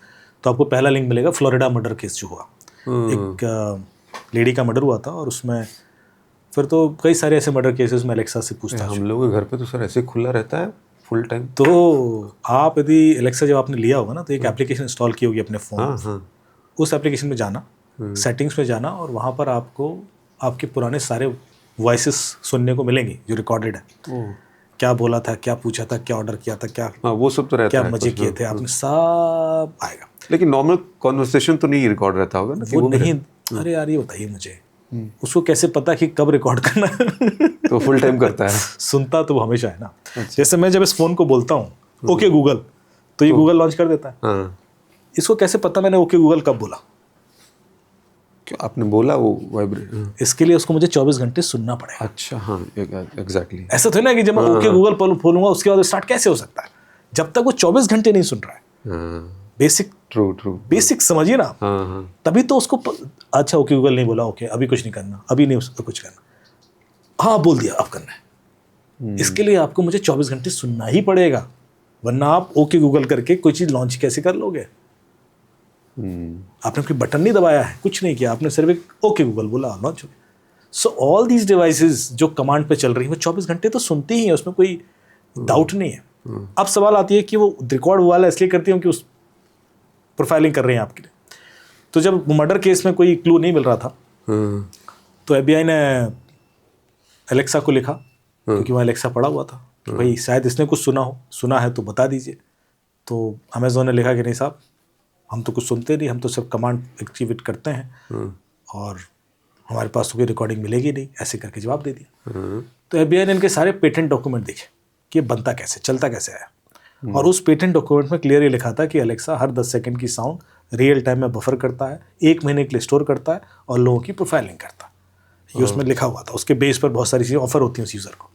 A: तो आपको पहला लिंक मिलेगा फ्लोरिडा मर्डर केस जो हुआ। एक लेडी का मर्डर हुआ था और उसमें फिर तो कई सारे ऐसे मर्डर केसेस में एलेक्सा से पूछता है।
B: हम लोगों के घर पे तो सर ऐसे खुला रहता है फुल टाइम।
A: तो आप यदि एलेक्सा जब आपने लिया होगा ना, तो एक एप्लीकेशन इंस्टॉल की होगी अपने फ़ोन। उस एप्लीकेशन में जाना, सेटिंग्स में जाना, और वहाँ पर आपको आपके पुराने सारे वॉइसेस सुनने को मिलेंगी जो रिकॉर्डेड है। क्या बोला था, क्या पूछा था, क्या ऑर्डर किया था, क्या
B: वो सब तो रहता है,
A: क्या मजे किए थे आपने, सब आएगा।
B: लेकिन नॉर्मल कॉन्वर्सेशन तो नहीं रिकॉर्ड रहता होगा ना?
A: वो नहीं। अरे यार ये बताइए मुझे, उसको कैसे पता कि कब रिकॉर्ड करना है?
B: तो फुल टाइम करता है।
A: सुनता तो वो हमेशा है ना। जैसे मैं जब इस फोन को बोलता हूँ ओके गूगल, तो ये गूगल लॉन्च कर देता है। इसको कैसे पता मैंने ओके गूगल कब बोला?
B: क्यों आपने बोला वो वाइब्रेट?
A: इसके लिए उसको मुझे 24 घंटे सुनना पड़ेगा।
B: अच्छा, हाँ, एग्जैक्टली।
A: ऐसा तो ना कि जब मैं ओके गूगल खोलूंगा उसके बाद स्टार्ट कैसे हो सकता है जब तक वो 24 घंटे नहीं सुन रहा है। बेसिक
B: ट्रू
A: बेसिक समझिए ना।
B: हाँ।
A: तभी तो उसको अच्छा ओके गूगल नहीं बोला, ओके अभी कुछ नहीं करना, अभी नहीं उसको कुछ करना, हाँ बोल दिया अब करना है। इसके लिए आपको मुझे 24 घंटे सुनना ही पड़ेगा, वरना आप ओके गूगल करके कोई चीज़ लॉन्च कैसे कर लोगे? आपने कोई बटन नहीं दबाया है, कुछ नहीं किया, आपने सिर्फ एक ओके गूगल बोला, लॉन्च हो गया। सो ऑल दीज डिवाइसेस जो कमांड पे चल रही हैं वो 24 घंटे तो सुनती ही है, उसमें कोई डाउट नहीं है। अब सवाल आती है कि वो रिकॉर्ड वाला इसलिए करती हूँ कि उस प्रोफाइलिंग कर रहे हैं आपके लिए। तो जब मर्डर केस में कोई क्लू नहीं मिल रहा था तो FBI ने एलेक्सा को लिखा, क्योंकि वहाँ एलेक्सा पड़ा हुआ था कि भाई शायद इसने कुछ सुना है तो बता दीजिए। तो अमेज़ॉन ने लिखा कि नहीं साहब, हम तो कुछ सुनते नहीं, हम तो सिर्फ कमांड एक्टिवेट करते हैं और हमारे पास तो कोई रिकॉर्डिंग मिलेगी नहीं, ऐसे करके जवाब दे दिया। तो FBI ने इनके सारे पेटेंट डॉक्यूमेंट देखे कि ये बनता कैसे, चलता कैसे है। और उस पेटेंट डॉक्यूमेंट में क्लियरली लिखा था कि अलेक्सा हर 10 सेकंड की साउंड रियल टाइम में बफर करता है, 1 महीने के लिए स्टोर करता है और लोगों की प्रोफाइलिंग करता है। ये उसमें लिखा हुआ था। उसके बेस पर बहुत सारी चीज़ें ऑफर होती हैं उस यूज़र को,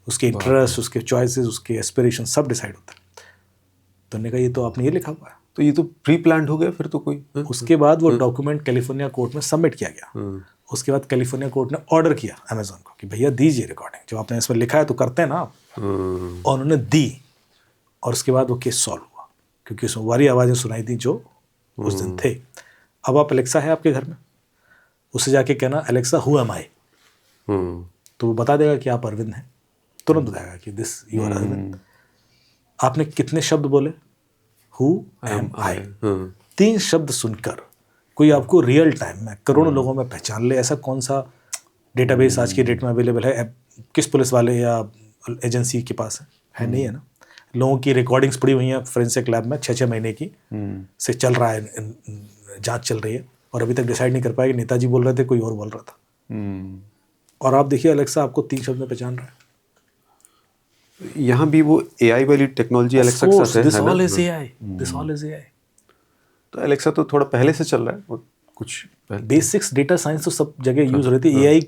A: उसके इंटरेस्ट, उसके चॉइसेस, उसके एस्पिरेशन सब डिसाइड होता है। तो उन्होंने कहा ये तो आपने ये लिखा हुआ है,
B: तो ये तो प्री प्लान्ड हो गया फिर तो कोई।
A: उसके बाद वो डॉक्यूमेंट कैलिफोर्निया कोर्ट में सबमिट किया गया। उसके बाद कैलिफोर्निया कोर्ट ने ऑर्डर किया अमेज़ॉन को कि भैया दीजिए रिकॉर्डिंग, जब आपने इसमें लिखा है तो करते हैं ना आप। और उन्होंने दी, और उसके बाद वो केस सॉल्व हुआ, क्योंकि उसमें वारी आवाज़ें सुनाई थी जो उस दिन थे। अब आप एलेक्सा है आपके घर में, उससे जाके कहना एलेक्सा हु एम आई, तो वो बता देगा कि आप अरविंद हैं, तुरंत बताएगा कि दिस यू आर अरविंद। आपने कितने शब्द बोले, हु एम आई, 3 शब्द सुनकर कोई आपको रियल टाइम में करोड़ों लोगों में पहचान ले। ऐसा कौन सा डेटाबेस आज की डेट में अवेलेबल है? किस पुलिस वाले या एजेंसी के पास है नहीं है ना। लोगों की रिकॉर्डिंग्स पड़ी हुई हैं फोरेंसिक लैब में 6-6 महीने की से चल रहा है, जांच चल रही है, और अभी तक डिसाइड नहीं कर पाया कि नेताजी बोल रहे थे कोई और बोल रहा था। और आप देखिए अलेक्सा आपको 3 शब्द में पहचान रहा है।
B: यहाँ भी वो AI वाली टेक्नोलॉजी अलेक्सा के साथ है।
A: This all is AI, this all is AI।
B: तो अलेक्सा तो थोड़ा पहले से चल रहा है, और कुछ
A: बेसिक्स डेटा साइंस तो सब जगह यूज हो रही थी। AI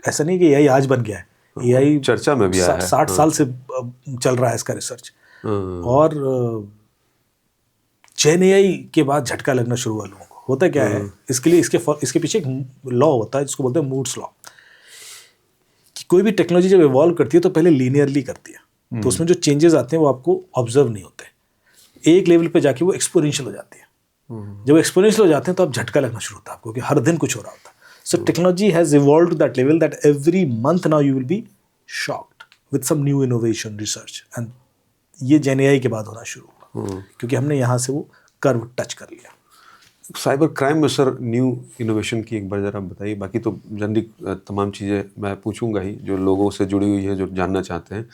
A: ऐसा नहीं कि AI आज बन गया है, AI
B: चर्चा में भी आया है,
A: 60 साल से चल रहा है इसका रिसर्च। और चैन AI के बाद झटका लगना शुरू हुआ लोगों को। होता क्या है, इसके लिए इसके पीछे एक लॉ होता है जिसको बोलते हैं मूड्स लॉ, कि कोई भी टेक्नोलॉजी जब इवॉल्व करती है तो पहले लीनियरली करती है, तो उसमें जो चेंजेस आते हैं वो आपको ऑब्जर्व नहीं होते, एक लेवल पे जाके वो एक्सपोनेंशियल हो जाती है। जब एक्सपोनेंशियल हो जाते हैं तो आप झटका लगना शुरू होता है आपको कि हर दिन कुछ हो रहा होता है। So technology has evolved to that level that every month now you will be shocked with some new innovation research, and ये जेन AI के बाद होना शुरू हुआ, क्योंकि हमने यहाँ से वो कर्व टच कर लिया।
B: साइबर क्राइम में सर न्यू इनोवेशन की एक बार ज़रा बताइए। बाकी तो जनरली तमाम चीज़ें मैं पूछूंगा ही जो लोगों से जुड़ी हुई है, जो जानना चाहते हैं।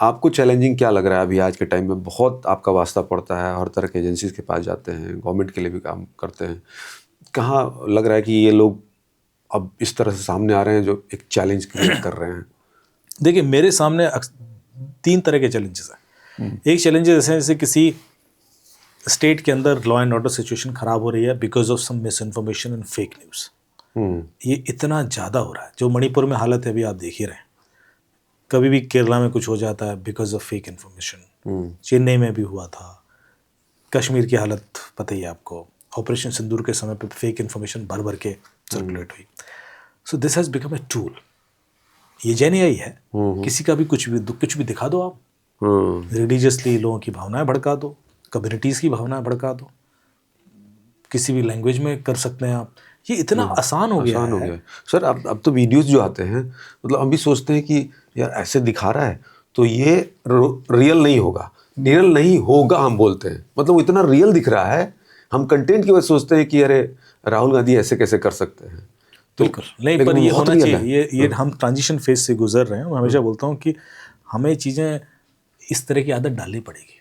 B: आपको चैलेंजिंग क्या लग रहा है अभी आज के टाइम में? बहुत आपका वास्ता पड़ता है, हर तरह के एजेंसीज के पास जाते हैं, गवर्नमेंट के लिए भी काम करते हैं। कहाँ लग रहा है कि ये लोग अब इस तरह से सामने आ रहे हैं जो एक चैलेंज क्रिएट कर रहे हैं?
A: देखिए मेरे सामने 3 तरह के चैलेंजेस हैं। एक चैलेंजेस जैसे किसी स्टेट के अंदर लॉ एंड ऑर्डर सिचुएशन खराब हो रही है because of some misinformation and fake news. ये इतना ज़्यादा हो रहा है। जो मणिपुर में हालत है अभी आप देख ही रहे हैं, कभी भी केरला में कुछ हो जाता है because of fake information. Chennai में भी हुआ था, कश्मीर की हालत पता ही है आपको, ऑपरेशन सिंदूर के समय पे फेक इन्फॉर्मेशन भर भर के सर्कुलेट हुई। So this has become a tool. ये जेन AI है, किसी का भी कुछ भी दिखा दो आप, रिलीजियसली लोगों की भावनाएं भड़का दो, कम्युनिटीज़ की भावनाएं भड़का दो, किसी भी लैंग्वेज में कर सकते हैं आप। ये इतना आसान हो गया है
B: सर। अब तो वीडियोस जो आते हैं, मतलब हम भी सोचते हैं कि यार ऐसे दिखा रहा है तो ये रियल नहीं होगा, रियल नहीं होगा हम बोलते हैं, मतलब वो इतना रियल दिख रहा है, हम कंटेंट की वजह सोचते हैं कि अरे राहुल गांधी ऐसे कैसे कर सकते हैं। तो
A: बिल्कुल नहीं, पर ये होना चाहिए। ये हम ट्रांजिशन फेज से गुजर रहे हैं। मैं हमेशा बोलता हूँ कि हमें चीज़ें इस तरह की आदत डालनी पड़ेगी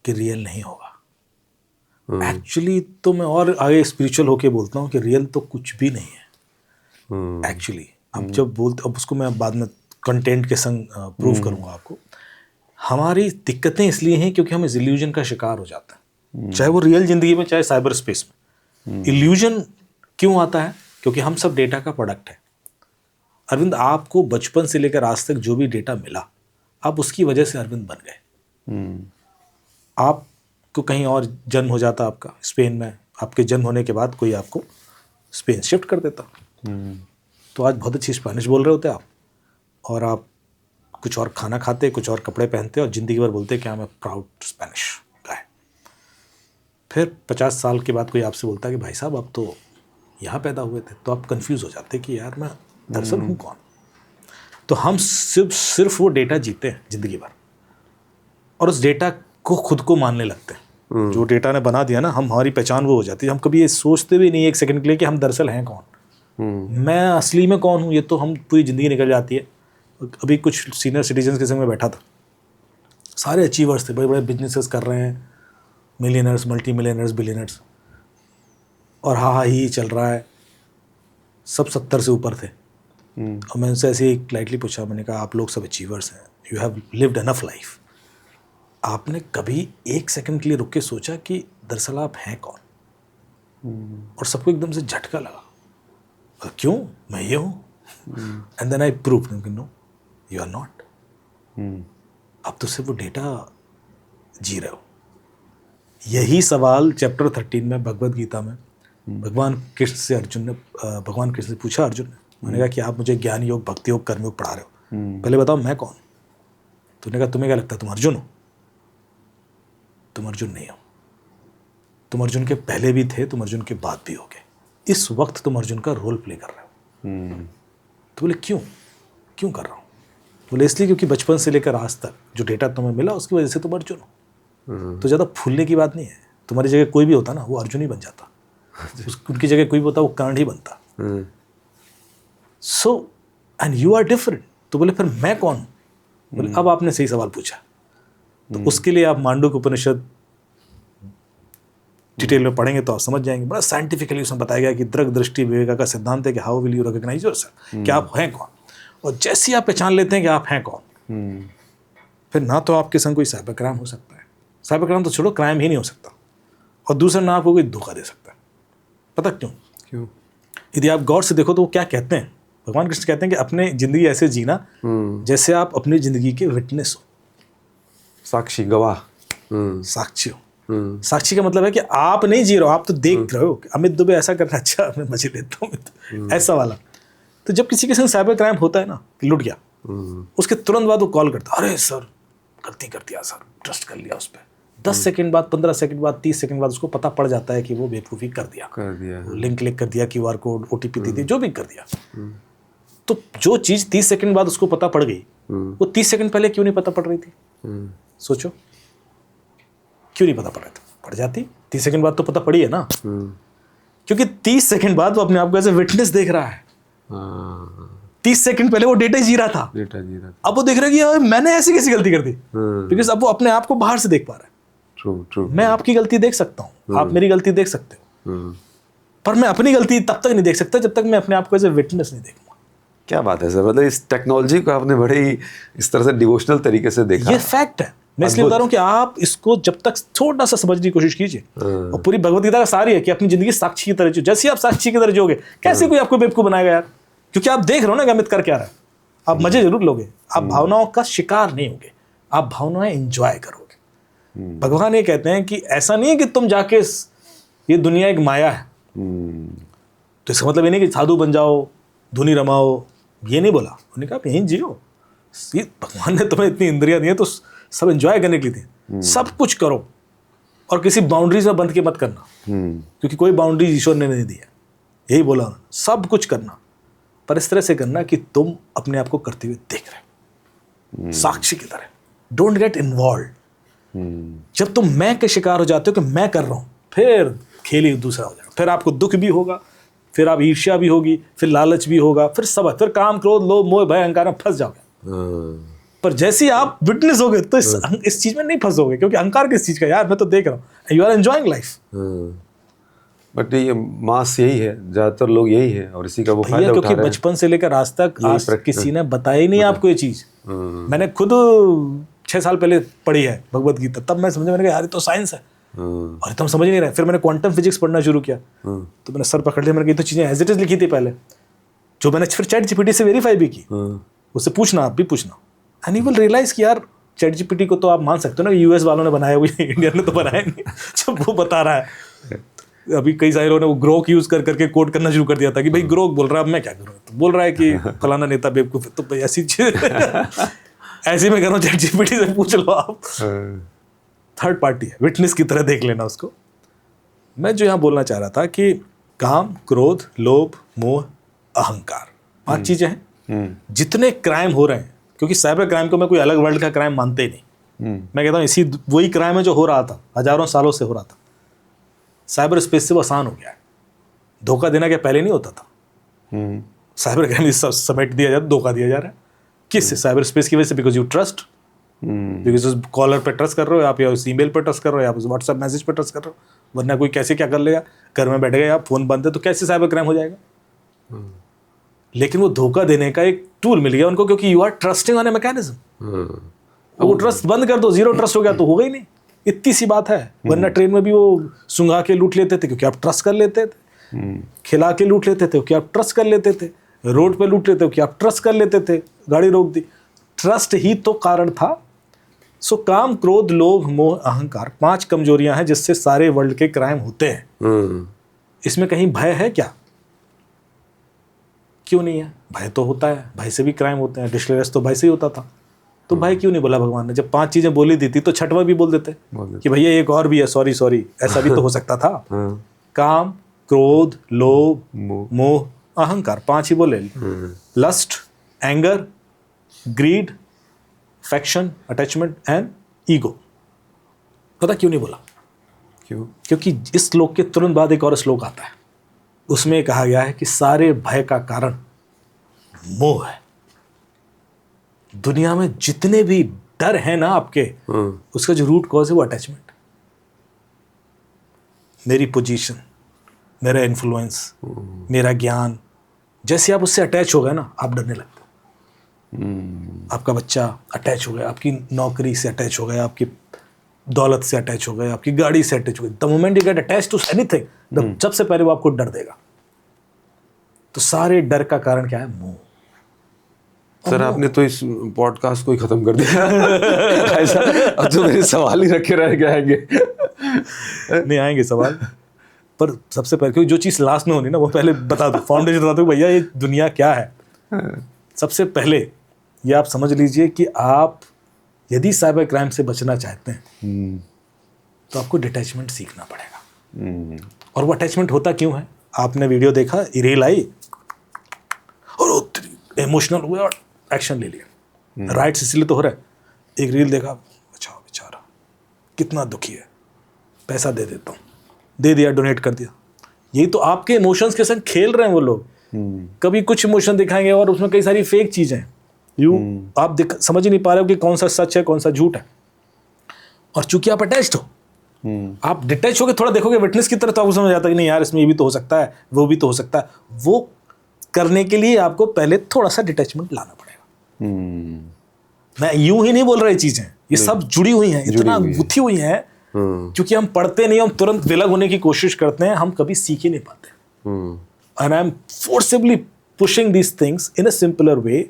A: कि रियल नहीं होगा। एक्चुअली तो मैं और आगे स्पिरिचुअल होके बोलता हूँ कि रियल तो कुछ भी नहीं है एक्चुअली। अब उसको मैं बाद में कंटेंट के संग प्रूव करूँगा आपको। हमारी दिक्कतें इसलिए हैं क्योंकि हम इस इल्यूजन का शिकार हो जाते हैं, चाहे वो रियल जिंदगी में चाहे साइबर स्पेस में। इल्यूजन क्यों आता है? क्योंकि हम सब डेटा का प्रोडक्ट है। अरविंद, आपको बचपन से लेकर आज तक जो भी डेटा मिला, आप उसकी वजह से अरविंद बन गए। आपको कहीं और जन्म हो जाता, आपका स्पेन में, आपके जन्म होने के बाद कोई आपको स्पेन शिफ्ट कर देता, तो आज बहुत अच्छी स्पेनिश बोल रहे होते आप, और आप कुछ और खाना खाते, कुछ और कपड़े पहनते, और ज़िंदगी भर बोलते कि आई एम प्राउड स्पेनिश गाय। फिर 50 साल के बाद कोई आपसे बोलता है कि भाई साहब आप तो यहाँ पैदा हुए थे, तो आप कंफ्यूज हो जाते कि यार मैं दरअसल हूँ कौन। तो हम सिर्फ वो डेटा जीते हैं ज़िंदगी भर, और उस डेटा को खुद को मानने लगते हैं। जो डेटा ने बना दिया ना, हमारी पहचान वो हो जाती है। हम कभी ये सोचते भी नहीं एक सेकंड के लिए कि हम दरअसल हैं कौन, मैं असली में कौन हूँ। ये तो हम पूरी ज़िंदगी निकल जाती है। अभी कुछ सीनियर सिटीजन्स के संग में बैठा था, सारे अचीवर्स थे, बड़े बड़े बिजनेसेस कर रहे हैं, मिलियनर्स, मल्टी मिलियनर्स, बिलियनर्स, और हाँ ही चल रहा है, सब 70 से ऊपर थे। और मैं उनसे ऐसे ही लाइटली पूछा, मैंने कहा आप लोग सब अचीवर्स हैं, you have lived enough life, आपने कभी एक सेकंड के लिए रुक के सोचा कि दरअसल आप हैं कौन? और सबको एकदम से झटका लगा, क्यों, मैं ये हूँ। And then I prove no, you are not. अब तो सिर्फ वो डेटा जी रहे हो। यही सवाल चैप्टर 13 में भगवद गीता में भगवान कृष्ण से पूछा अर्जुन ने। मैंने कहा कि आप मुझे ज्ञान योग, भक्ति योग, कर्म योग पढ़ा रहे हो, पहले बताओ मैं कौन? तूने कहा तुम्हें क्या लगता है तुम अर्जुन हो? तुम अर्जुन नहीं हो। तुम अर्जुन के पहले भी थे, तुम अर्जुन के बाद भी होगे। इस वक्त तुम अर्जुन का रोल प्ले कर रहे हो। तो बोले क्यों कर रहा हूँ? बोले इसलिए क्योंकि बचपन से लेकर आज तक जो डेटा तुम्हें मिला उसकी वजह से तुम अर्जुन हो। तो ज़्यादा फूलने की बात नहीं है। तुम्हारी जगह कोई भी होता ना, वो अर्जुन ही बन जाता। उनकी जगह कोई भी होता, वो कर्ण ही बनता। So and you are different. तो बोले फिर मैं कौन हूँ? बोले अब आपने सही सवाल पूछा। तो उसके लिए आप मांडूक्य उपनिषद डिटेल में पढ़ेंगे तो आप समझ जाएंगे। बड़ा साइंटिफिकली उसमें बताया गया कि दृग दृष्टि विवेका का सिद्धांत है कि how will you recognise yourself, कि आप हैं कौन। और जैसे ही आप पहचान लेते हैं कि आप हैं कौन, फिर ना तो आपके संग कोई साइबर क्राइम हो सकता है, साइबर क्राइम तो छोड़ो, क्राइम ही नहीं हो सकता, और दूसरा ना आपको कोई धोखा दे सकता है। पता क्यों? यदि आप गौर से देखो तो वो क्या कहते हैं, भगवान कृष्ण कहते हैं कि अपने जिंदगी ऐसे जीना जैसे आप अपनी जिंदगी के विटनेस हो,
B: साक्षी, गवाह,
A: साक्षी हो। साक्षी का मतलब है कि आप नहीं जी रहे हो, आप तो देख रहे हो कि अमित दुबे ऐसा कर रहा है, अच्छा मैं मजे लेता हूँ, ऐसा वाला। तो जब किसी के संग साइबर क्राइम होता है ना, लुट गया, उसके तुरंत बाद वो कॉल करता है, अरे सर गलती कर दिया सर, ट्रस्ट कर लिया उस पर। 10 सेकंड बाद, 15 सेकंड बाद, 30 सेकंड बाद उसको पता पड़ जाता है कि वो बेवकूफ़ी कर दिया, लिंक क्लिक कर दिया, QR कोड, OTP दे दी, जो भी कर दिया। तो जो चीज़ 30 सेकंड बाद उसको पता पड़ गई, वो 30 सेकंड पहले क्यों नहीं पता पड़ रही थी? सोचो, क्यों नहीं पता पड़ रहा था? पड़ जाती। 30 सेकंड बाद तो पता पड़ी है ना, क्योंकि 30 सेकंड बाद वो अपने आप को एज ए विटनेस देख रहा है। 30 सेकंड पहले वो डेटा जी रहा था, अब वो देख रहा है कि यार मैंने ऐसी कैसी गलती कर दी, बिकॉज अब वो अपने आप को बाहर से देख पा रहा है। मैं आपकी गलती देख सकता हूँ, आप मेरी गलती देख सकते हो, पर मैं अपनी गलती तब तक नहीं देख सकता जब तक मैं अपने आप को एज ए विटनेस नहीं देखूंगा।
B: क्या बात है सर, मतलब इस टेक्नोलॉजी को आपने बड़े ही इस तरह से डिवोशनल तरीके से देखा।
A: ये फैक्ट है। मैं इसलिए बता रहा हूँ कि आप इसको जब तक थोड़ा सा समझने की कोशिश कीजिए, और पूरी भगवद गीता का सार है कि अपनी जिंदगी साक्षी की तरह जियो। जैसे आप साक्षी की तरह जियोगे, कैसे कोई आपको बेवकूफ बनाएगा यार? क्योंकि आप देख रहे हो ना कि अमित कर क्या रहा है। आप मजे जरूर लोगे, आप भावनाओं का शिकार नहीं होगे, आप भावनाएं एंजॉय करोगे। भगवान ये कहते हैं कि ऐसा नहीं है कि तुम जाके ये दुनिया एक माया है, तो इसका मतलब ये नहीं कि साधु बन जाओ, धुनी रमाओ, ये नहीं बोला। उन्होंने कहा आप यहीं जियो। भगवान ने तुम्हें इतनी इंद्रियां दी है तो सब एंजॉय करने के लिए दी। सब कुछ करो और किसी बाउंड्रीज में बंध के मत करना, क्योंकि कोई बाउंड्रीज ईश्वर ने नहीं दी है। यही बोला उन्होंने, सब कुछ करना, पर इस तरह से करना कि तुम अपने आप को करते हुए देख रहे हो, साक्षी की तरह। Don't get involve. जब तुम मैं के शिकार हो जाते हो कि मैं कर रहा हूं, फिर खेल ही दूसरा हो जाएगा। फिर आपको दुख भी होगा, फिर आप ईर्ष्या भी होगी, फिर लालच भी होगा, फिर सब, फिर काम, क्रोध, लोभ, मोह, भय, अहंकार में फंस जाओगे। पर जैसे ही आप विटनेस होगे तो इस चीज में नहीं फंसोगे, क्योंकि अहंकार किस चीज का, यार मैं तो देख रहा हूँ, you are enjoying life.
B: But ये मास यही है, ज्यादातर लोग यही है, और इसी का वो फायदा उठा रहे हैं।
A: क्योंकि बचपन से लेकर आज तक किसी ने बताया ही नहीं आपको ये चीज। मैंने खुद 6 साल पहले पढ़ी है भगवद गीता, तब मैं समझा, मैंने कहा यार ये तो साइंस है। और एकदम समझ नहीं रहा। फिर मैंने क्वांटम फिजिक्स पढ़ना शुरू किया, तो मैंने सर पकड़ लिया, मैंने कहा तो चीज़ें एज इट इज लिखी थी पहले, जो मैंने फिर चैट जीपीटी से वेरीफाई भी की। उससे पूछना, आप भी पूछना, एंड यू विल रियलाइज कि यार चैट जीपीटी को तो आप मान सकते हो ना, यूएस वालों ने बनाया हुआ, इंडियन ने तो बनाया नहीं। जब वो बता रहा है, अभी कई सारे लोगों ने वो ग्रोक यूज करके कोड करना शुरू कर दिया था कि भाई ग्रोक बोल रहा है, अब मैं क्या करूँ, तो बोल रहा है कि फलाना नेता बेवकूफ है, तो भाई ऐसी चीज ऐसे में करो, चैट जीपीटी से पूछ लो आप। थर्ड पार्टी है, विटनेस की तरह देख लेना उसको। मैं जो यहाँ बोलना चाह रहा था कि काम, क्रोध, लोभ, मोह, अहंकार, 5 चीजें हैं। जितने क्राइम हो रहे हैं, क्योंकि साइबर क्राइम को मैं कोई अलग वर्ल्ड का क्राइम मानते ही नहीं, मैं कहता हूँ इसी वही क्राइम है जो हो रहा था, हजारों सालों से हो रहा था। साइबर स्पेस से वो आसान हो गया है। धोखा देना क्या पहले नहीं होता था? साइबर क्राइम समेट दिया जाता, धोखा दिया जा रहा है। किस साइबर स्पेस की वजह से? बिकॉज यू ट्रस्ट, बिकॉज उस कॉलर पे ट्रस्ट कर रहे हो आप, या उस ईमेल पे ट्रस्ट कर रहे हो, या उस व्हाट्सएप मैसेज पे ट्रस्ट कर रहे हो। वरना कोई कैसे क्या कर लेगा, घर में बैठ गए आप, फोन बंद है, तो कैसे साइबर क्राइम हो जाएगा? लेकिन वो धोखा देने का एक टूल मिल गया उनको, क्योंकि you are trusting on a mechanism. वो ट्रस्ट बंद कर दो, 0 ट्रस्ट हो गया तो होगा ही नहीं, इतनी सी बात है। वरना ट्रेन में भी वो सुंघा के लूट लेते थे क्योंकि आप ट्रस्ट कर लेते थे, खिला के लूट लेते थे क्योंकि आप ट्रस्ट कर लेते थे, रोड पे लूट लेते क्योंकि आप ट्रस्ट कर लेते थे, गाड़ी रोक दी, ट्रस्ट ही तो कारण था। सो काम, क्रोध, लोभ, मोह, अहंकार, 5 कमजोरियां हैं जिससे सारे वर्ल्ड के क्राइम होते हैं। इसमें कहीं भय है क्या? क्यों नहीं है? भय तो होता है, भय से भी क्राइम होते हैं। डिस्ट्रेस तो भय से ही होता था, तो भाई क्यों नहीं बोला भगवान ने? जब 5 चीजें बोली दी थी तो 6वां भी बोल देते कि भैया एक और भी है, सॉरी, ऐसा भी तो हो सकता था। काम, क्रोध, लोभ, मोह, अहंकार, 5 ही बोले। Lust, anger, greed, faction, attachment and ego. पता क्यों नहीं बोला?
B: क्यों?
A: क्योंकि इस श्लोक के तुरंत बाद एक और श्लोक आता है, उसमें कहा गया है कि सारे भय का कारण मोह है। दुनिया में जितने भी डर है ना आपके, उसका जो रूट कॉज है वो अटैचमेंट। मेरी पोजीशन, मेरा इन्फ्लुएंस, मेरा ज्ञान, जैसे आप उससे अटैच हो गए ना, आप डरने लगते हो। आपका बच्चा अटैच हो गया, आपकी नौकरी से अटैच हो गया, आपकी दौलत से अटैच हो गए, आपकी गाड़ी से अटैच हो गए। The moment you get attach to anything, सबसे पहले वो आपको डर देगा। तो सारे डर का कारण क्या है? मोह।
B: सर आपने तो इस पॉडकास्ट को ही खत्म कर दिया। ऐसा अब तो मेरे सवाल ही रखे रह जाएंगे।
A: नहीं आएंगे सवाल, पर सबसे पहले, क्योंकि जो चीज़ लास्ट में होनी ना, वो पहले बता दो, फाउंडेशन बता दो भैया ये दुनिया क्या है। सबसे पहले ये आप समझ लीजिए कि आप यदि साइबर क्राइम से बचना चाहते हैं तो आपको डिटैचमेंट सीखना पड़ेगा। और वो अटैचमेंट होता क्यों है? आपने वीडियो देखा, रील आई और इमोशनल हुए और एक्शन ले लिया। राइट्स इसलिए तो हो रहा है। एक रील देखा, अच्छा बेचारा कितना दुखी है, पैसा दे देता हूँ, दे दिया, डोनेट कर दिया। यही तो आपके इमोशंस के संग खेल रहे हैं वो लोग। कभी कुछ इमोशन दिखाएंगे और उसमें कई सारी फेक चीजें हैं। आप समझ ही नहीं पा रहे हो कि कौन सा सच है, कौन सा झूठ है। और चूंकि आप अटैच्ड हो, आप डिटैच होकर थोड़ा देखोगे विटनेस की तरह, तो आपको समझ आता है कि नहीं यार, इसमें ये भी तो हो सकता है, वो भी तो हो सकता है। वो करने के लिए आपको पहले थोड़ा सा डिटैचमेंट लाना पड़ेगा। मैं यूं ही नहीं बोल रही चीजें, ये सब जुड़ी हुई हैं, इतना गुथी हुई हैं। क्योंकि हम पढ़ते नहीं, हम तुरंत विलग होने की कोशिश करते हैं, हम कभी सीख ही नहीं पाते। And I am forcibly pushing these things in a simpler way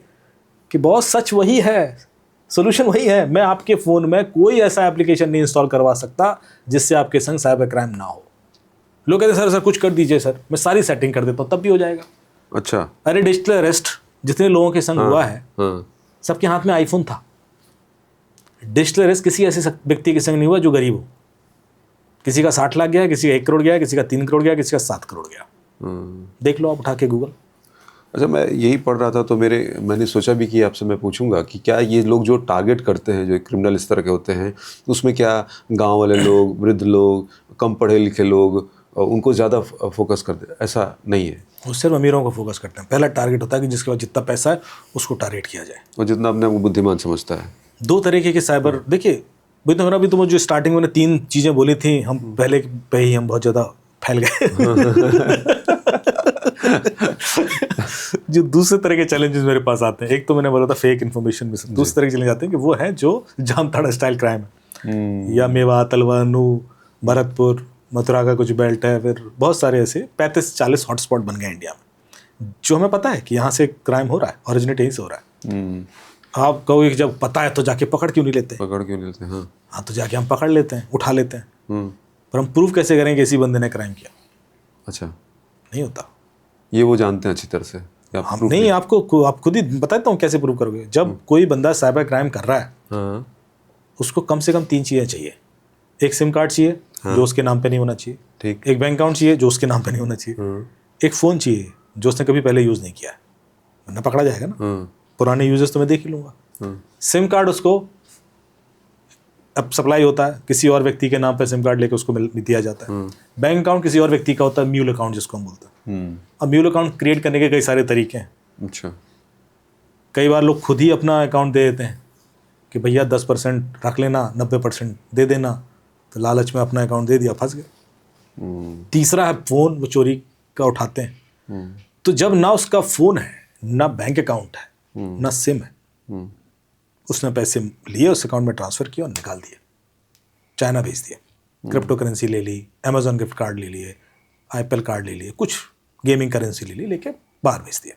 A: कि बहुत सच वही है, सोल्यूशन वही है। मैं आपके फ़ोन में कोई ऐसा एप्लीकेशन नहीं इंस्टॉल करवा सकता जिससे आपके संग साइबर क्राइम ना हो। लोग कहते हैं सर कुछ कर दीजिए सर, मैं सारी सेटिंग कर देता हूँ, तब भी हो जाएगा।
B: अच्छा,
A: अरे डिजिटल अरेस्ट जितने लोगों के संग हुआ है, सबके हाथ में आईफोन था। डिजिटल अरेस्ट किसी ऐसे व्यक्ति के संग नहीं हुआ जो गरीब हो। किसी का 60 लाख गया, किसी का 1 करोड़ गया, किसी का 3 करोड़ गया, किसी का 7 करोड़ गया। देख लो आप उठा के गूगल।
B: अच्छा, मैं यही पढ़ रहा था तो मैंने सोचा भी कि आपसे मैं पूछूंगा कि क्या ये लोग जो टारगेट करते हैं, जो क्रिमिनल इस तरह के होते हैं, उसमें क्या गांव वाले लोग, वृद्ध लोग, कम पढ़े लिखे लोग, उनको ज़्यादा फोकस करते हैं? ऐसा नहीं है,
A: वो सिर्फ अमीरों को फोकस करते हैं। पहला टारगेट होता है कि जिसके पास जितना पैसा है उसको टारगेट किया जाए,
B: और जितना अपने आपको बुद्धिमान समझता है।
A: 2 तरीके के साइबर, देखिए अभी तो जो स्टार्टिंग में 3 चीज़ें बोली थी, हम पहले पे ही हम बहुत ज़्यादा फैल गए। जो दूसरे तरह के चैलेंजेस मेरे पास आते हैं, एक तो मैंने बोला था फेक इन्फॉर्मेशन में, दूसरे तरह के चैलेंज आते हैं कि वो है जो जामताड़ा स्टाइल क्राइम है, या मेवा, तलवानू, भरतपुर, मथुरा का कुछ बेल्ट है, फिर बहुत सारे ऐसे 35-40 हॉटस्पॉट बन गए इंडिया में, जो हमें पता है कि यहाँ से क्राइम हो रहा है, ओरिजिनेट यहीं से हो रहा है। आप कहोगे कि जब पता है तो जाके पकड़ क्यों नहीं लेते? हाँ, तो जाके हम पकड़ लेते हैं, उठा लेते हैं, पर हम प्रूव कैसे करें कि इसी बंदे ने क्राइम किया?
B: अच्छा,
A: नहीं होता।
B: ये वो जानते हैं अच्छी तरह से।
A: हम नहीं, आपको आप खुद ही बताता हूँ कैसे प्रूव करोगे। जब कोई बंदा साइबर क्राइम कर रहा है, उसको कम से कम 3 चीज़ें चाहिए। एक सिम कार्ड चाहिए जो उसके नाम पे नहीं होना चाहिए,
B: ठीक।
A: एक बैंक अकाउंट चाहिए जो उसके नाम पे नहीं होना चाहिए, एक फ़ोन चाहिए जो उसने कभी पहले यूज़ नहीं किया है, वरना पकड़ा जाएगा ना। पुराने यूजर्स तो मैं देख ही लूँगा। सिम कार्ड उसको अब सप्लाई होता है, किसी और व्यक्ति के नाम पे सिम कार्ड लेके उसको दिया जाता है। बैंक अकाउंट किसी और व्यक्ति का होता है, म्यूल अकाउंट जिसको हम बोलते हैं। अब म्यूल अकाउंट क्रिएट करने के कई सारे तरीके हैं।
B: अच्छा,
A: कई बार लोग खुद ही अपना अकाउंट दे देते हैं कि भैया 10% रख लेना, 90% दे देना, तो लालच में अपना अकाउंट दे दिया, फंस गए। तीसरा है फ़ोन, वो चोरी का उठाते हैं। तो जब ना उसका फ़ोन है, ना बैंक अकाउंट है, ना सिम है, उसने पैसे लिए, उस अकाउंट में ट्रांसफ़र किया और निकाल दिए, चाइना भेज दिया, क्रिप्टो करेंसी ले ली, अमेजॉन गिफ्ट कार्ड ले लिए, एप्पल कार्ड ले लिए, कुछ गेमिंग करेंसी ले ली, लेके बाहर भेज दिया।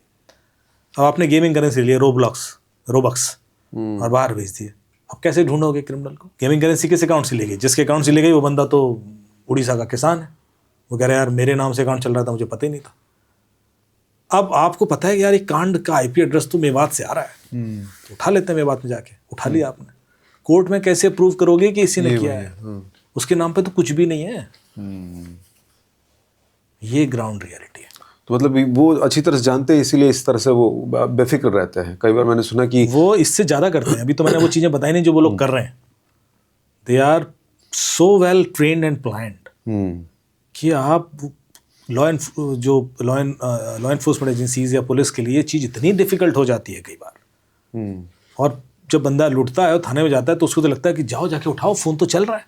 A: अब आपने गेमिंग करेंसी ले लिया, रोबक्स, और बाहर भेज दिए। अब कैसे ढूंढोगे क्रिमिनल को? गेमिंग करेंसी किस अकाउंट से ले गई? जिसके अकाउंट से ले गई वो बंदा तो उड़ीसा का किसान है, वो कह रहा है यार मेरे नाम से अकाउंट चल रहा था, मुझे पता ही नहीं था। अब आपको पता है कि यार ये कांड का आईपी एड्रेस तो मेवात से आ रहा है, तो उठा लेते हैं मेवात में जाके, उठा लिया आपने। कोर्ट में कैसे प्रूव करोगे कि इसी ने किया है? उसके नाम पे तो कुछ भी नहीं है। ये ग्राउंड रियलिटी है।
B: तो मतलब वो अच्छी तरह से जानते हैं, इसीलिए इस तरह से वो बेफिक्र रहते हैं। कई बार मैंने सुना कि
A: वो इससे ज़्यादा करते हैं। अभी तो मैंने वो चीज़ें बताई नहीं जो वो लोग कर रहे हैं। They are so well trained and planned कि आप लॉ एनफोर्समेंट एजेंसीज या पुलिस के लिए ये चीज़ इतनी डिफिकल्ट हो जाती है कई बार। और जब बंदा लुटता है और थाने में जाता है तो उसको तो लगता है कि जाओ जाके उठाओ, फ़ोन तो चल रहा है,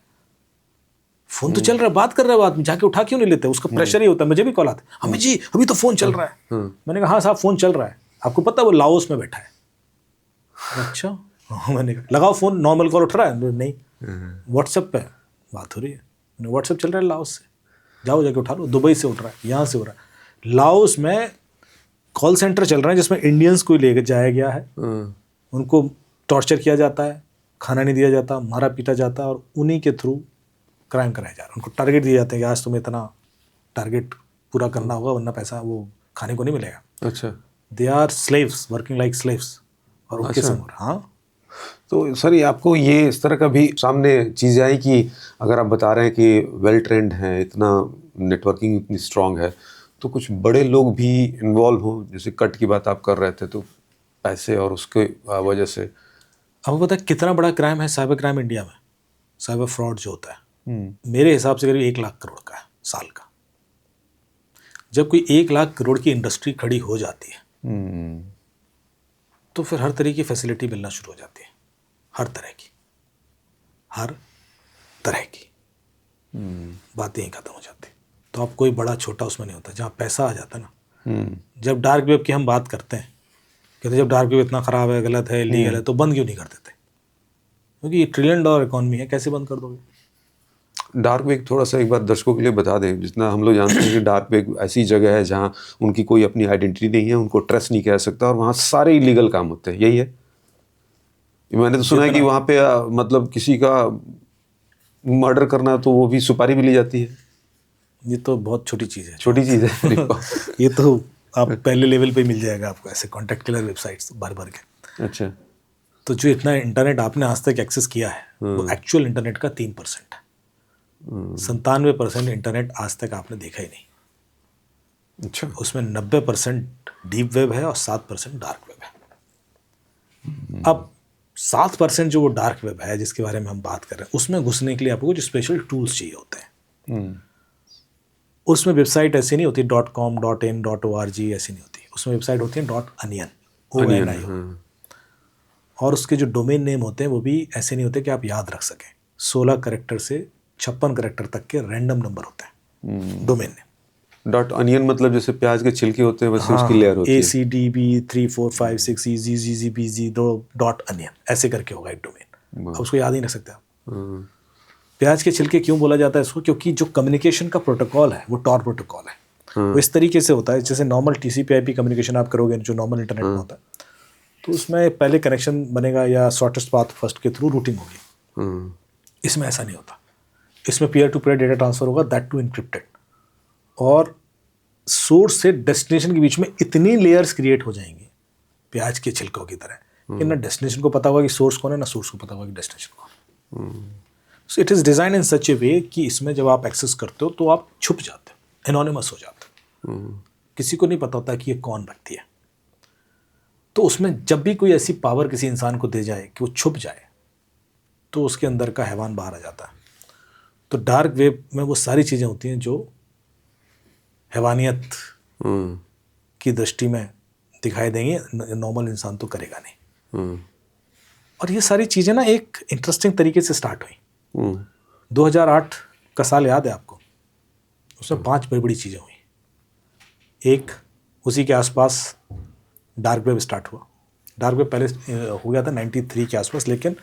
A: फ़ोन तो चल रहा है, बात कर रहे हो आदमी, जाके उठा क्यों नहीं लेते? उसका प्रेशर ही होता है। मुझे भी कॉल आता है, हमें जी अभी तो फ़ोन चल रहा है। मैंने कहा हाँ साहब फ़ोन चल रहा है, आपको पता है वो लाओस में बैठा है। अच्छा, मैंने कहा लगाओ फ़ोन, नॉर्मल कॉल उठ रहा है? नहीं, व्हाट्सएप पे बात हो रही है। व्हाट्सएप चल रहा है लाओस से, जाओ जाके उठा लो। दुबई से उठ रहा है, यहाँ से हो रहा है। लाओस में कॉल सेंटर चल रहे हैं जिसमें इंडियंस को लेकर जाया गया है, उनको टॉर्चर किया जाता है, खाना नहीं दिया जाता, मारा पीटा जाता है, और उन्हीं के थ्रू क्राइम कराया जा रहा है। उनको टारगेट दिए जाते हैं कि आज तुम्हें इतना टारगेट पूरा करना होगा, वरना पैसा वो खाने को नहीं मिलेगा।
B: अच्छा,
A: they are slaves, working like slaves. और उनके संग, हाँ।
B: तो सर ये आपको ये इस तरह का भी सामने चीज़ आई कि अगर आप बता रहे हैं कि वेल ट्रेंड हैं, इतना नेटवर्किंग इतनी स्ट्रांग है, तो कुछ बड़े लोग भी इन्वॉल्व हों, जैसे कट की बात आप कर रहे थे, तो पैसे और उसके वजह से।
A: अब पता है कितना बड़ा क्राइम है साइबर क्राइम इंडिया में? साइबर फ्रॉड जो होता है मेरे हिसाब से करीब 1 लाख करोड़ का है साल का। जब कोई 1 लाख करोड़ की इंडस्ट्री खड़ी हो जाती है तो फिर हर तरह की फैसिलिटी मिलना शुरू हो जाती है, हर तरह की बातें ही खत्म हो जाती। तो अब कोई बड़ा छोटा उसमें नहीं होता, जहाँ पैसा आ जाता है ना। जब डार्क वेब की हम बात करते हैं, कहते जब डार्क वेब इतना ख़राब है, गलत है, इलीगल है, तो बंद क्यों नहीं कर देते? क्योंकि ये $1 ट्रिलियन इकॉनमी है, कैसे बंद कर दोगे?
B: डार्क वेब थोड़ा सा एक बार दर्शकों के लिए बता दें। जितना हम लोग जानते हैं कि डार्क वेब ऐसी जगह है जहाँ उनकी कोई अपनी आइडेंटिटी नहीं है, उनको ट्रस्ट नहीं कह सकता, और वहाँ सारे इलीगल काम होते हैं, यही है? मैंने तो सुना है कि वहाँ पे मतलब किसी का मर्डर करना तो वो भी सुपारी भी ली जाती है।
A: ये तो बहुत छोटी चीज़ है,
B: छोटी चीज़ है।
A: ये तो आप पहले लेवल पे मिल जाएगा आपको, ऐसे कॉन्टैक्ट किलर वेबसाइट्स भर भर के।
B: अच्छा,
A: तो जो इतना इंटरनेट आपने आज तक एक्सेस किया है वो एक्चुअल इंटरनेट का 3% है। 97% इंटरनेट आज तक आपने देखा ही नहीं।
B: अच्छा,
A: उसमें 90% डीप वेब है और 7% डार्क वेब है। अब 7% जो वो डार्क वेब है जिसके बारे में हम बात कर रहे हैं, उसमें घुसने के लिए आपको कुछ स्पेशल टूल्स चाहिए होते हैं। उसमें वेबसाइट ऐसी नहीं होती .com, .in, .org ऐसी नहीं होती। उसमें वेबसाइट होती है .onion, ONIO। और उसके जो डोमेन नेम होते हैं वो भी ऐसे नहीं होते कि आप याद रख सकें। 16 कैरेक्टर से 56 कैरेक्टर तक के रैंडम नंबर होते हैं डोमेन नेम।
B: .onion मतलब जैसे प्याज के छिलके होते हैं, वैसे उसकी लेयर होती है।
A: ACDB 3 4 5 6 EZZBZ .onion ऐसे करके होगा एक डोमेन। अब उसको याद ही नहीं रख सकते आप। प्याज के छिलके क्यों बोला जाता है इसको? क्योंकि जो कम्युनिकेशन का प्रोटोकॉल है वो टॉर प्रोटोकॉल है। वो इस तरीके से होता है जैसे नॉर्मल TCP/IP कम्युनिकेशन आप करोगे जो नॉर्मल इंटरनेट में होता है, तो उसमें पहले कनेक्शन बनेगा या शॉर्टेस्ट पाथ फर्स्ट के थ्रू रूटिंग होगी। इसमें ऐसा नहीं होता। इसमें peer to peer data transfer होगा, दैट टू इनक्रिप्टेड, और सोर्स से डेस्टिनेशन के बीच में इतनी लेयर्स क्रिएट हो जाएंगी प्याज के छिलकों की तरह कि ना डेस्टिनेशन को पता होगा कि सोर्स कौन है, ना सोर्स को पता होगा कि डेस्टिनेशन कौन है। So it is design in such a way कि इसमें जब आप एक्सेस करते हो तो आप छुप जाते हो, एनोनिमस हो जाते हो, किसी को नहीं पता होता कि ये कौन व्यक्ति है। तो उसमें जब भी कोई ऐसी पावर किसी इंसान को दे जाए कि वो छुप जाए तो उसके अंदर का हैवान बाहर आ जाता है। तो डार्क वेब में वो सारी चीज़ें होती हैं जो हैवानियत की दृष्टि में दिखाई देंगी, नॉर्मल इंसान तो करेगा नहीं। और ये सारी चीज़ें ना एक इंटरेस्टिंग तरीके से स्टार्ट हुई। 2008 का साल याद है आपको? उसमें 5 बड़ी बड़ी चीज़ें हुई। एक उसी के आसपास डार्क वेब स्टार्ट हुआ। डार्क वेब पहले हो गया था 93 के आसपास, लेकिन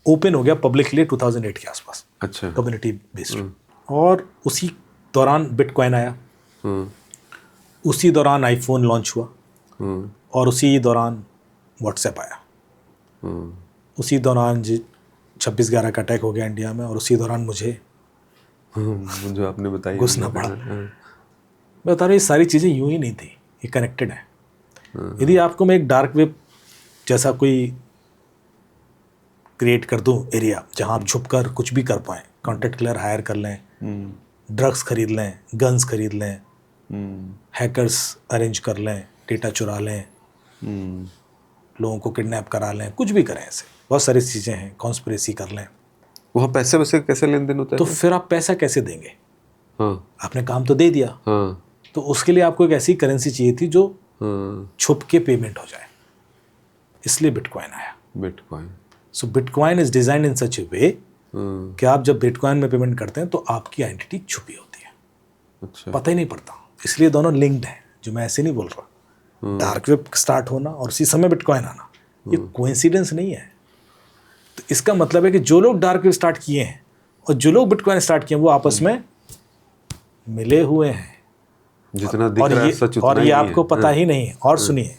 A: ओपन हो गया पब्लिकली 2008 के आसपास।
B: अच्छा।
A: Community based. और उसी दौरान बिटकॉइन आया, उसी दौरान आईफोन लॉन्च हुआ, और उसी दौरान व्हाट्सएप आया, उसी दौरान 26/11 का अटैक हो गया इंडिया में, और उसी दौरान मुझे
B: जो आपने बताई
A: घुसना पड़ा। मैं बता रहा हूँ ये सारी चीज़ें यूं ही नहीं थी, ये कनेक्टेड है। यदि आपको मैं एक डार्क वेब जैसा कोई क्रिएट कर दूं एरिया जहां आप छुप कर कुछ भी कर पाएँ, कॉन्टेक्ट किलर हायर कर लें, ड्रग्स खरीद लें, गन्स खरीद लें, हैकर्स अरेंज कर लें, डेटा चुरा लें, लोगों को किडनैप करा लें, कुछ भी करें, ऐसे बहुत सारी चीज़ें हैं, कॉन्स्पिरेसी कर लें,
B: वहाँ पैसे वैसे कैसे लेन देन होता है?
A: तो फिर आप पैसा कैसे देंगे?
B: हाँ।
A: आपने काम तो दे दिया।
B: हाँ।
A: तो उसके लिए आपको एक ऐसी करेंसी चाहिए थी जो छुप के पेमेंट हो जाए, इसलिए बिटकॉइन आया।
B: Bitcoin.
A: So bitcoin is design in such a way कि आप जब बिटकॉइन में पेमेंट करते हैं तो आपकी आइडेंटिटी छुपी होती है।
B: अच्छा।
A: पता ही नहीं पड़ता, इसलिए दोनों लिंक्ड हैं, जो मैं ऐसे नहीं बोल रहा। डार्क वेब स्टार्ट होना और उसी समय बिटकॉइन आना ये कोइंसिडेंस नहीं है। तो इसका मतलब है कि जो लोग डार्क वेब स्टार्ट किए हैं और जो लोग बिटकॉइन स्टार्ट किए हैं वो आपस में मिले हुए हैं,
B: जितना दिख रहा है सच उतना
A: और ये आपको पता ही नहीं है। और सुनिए,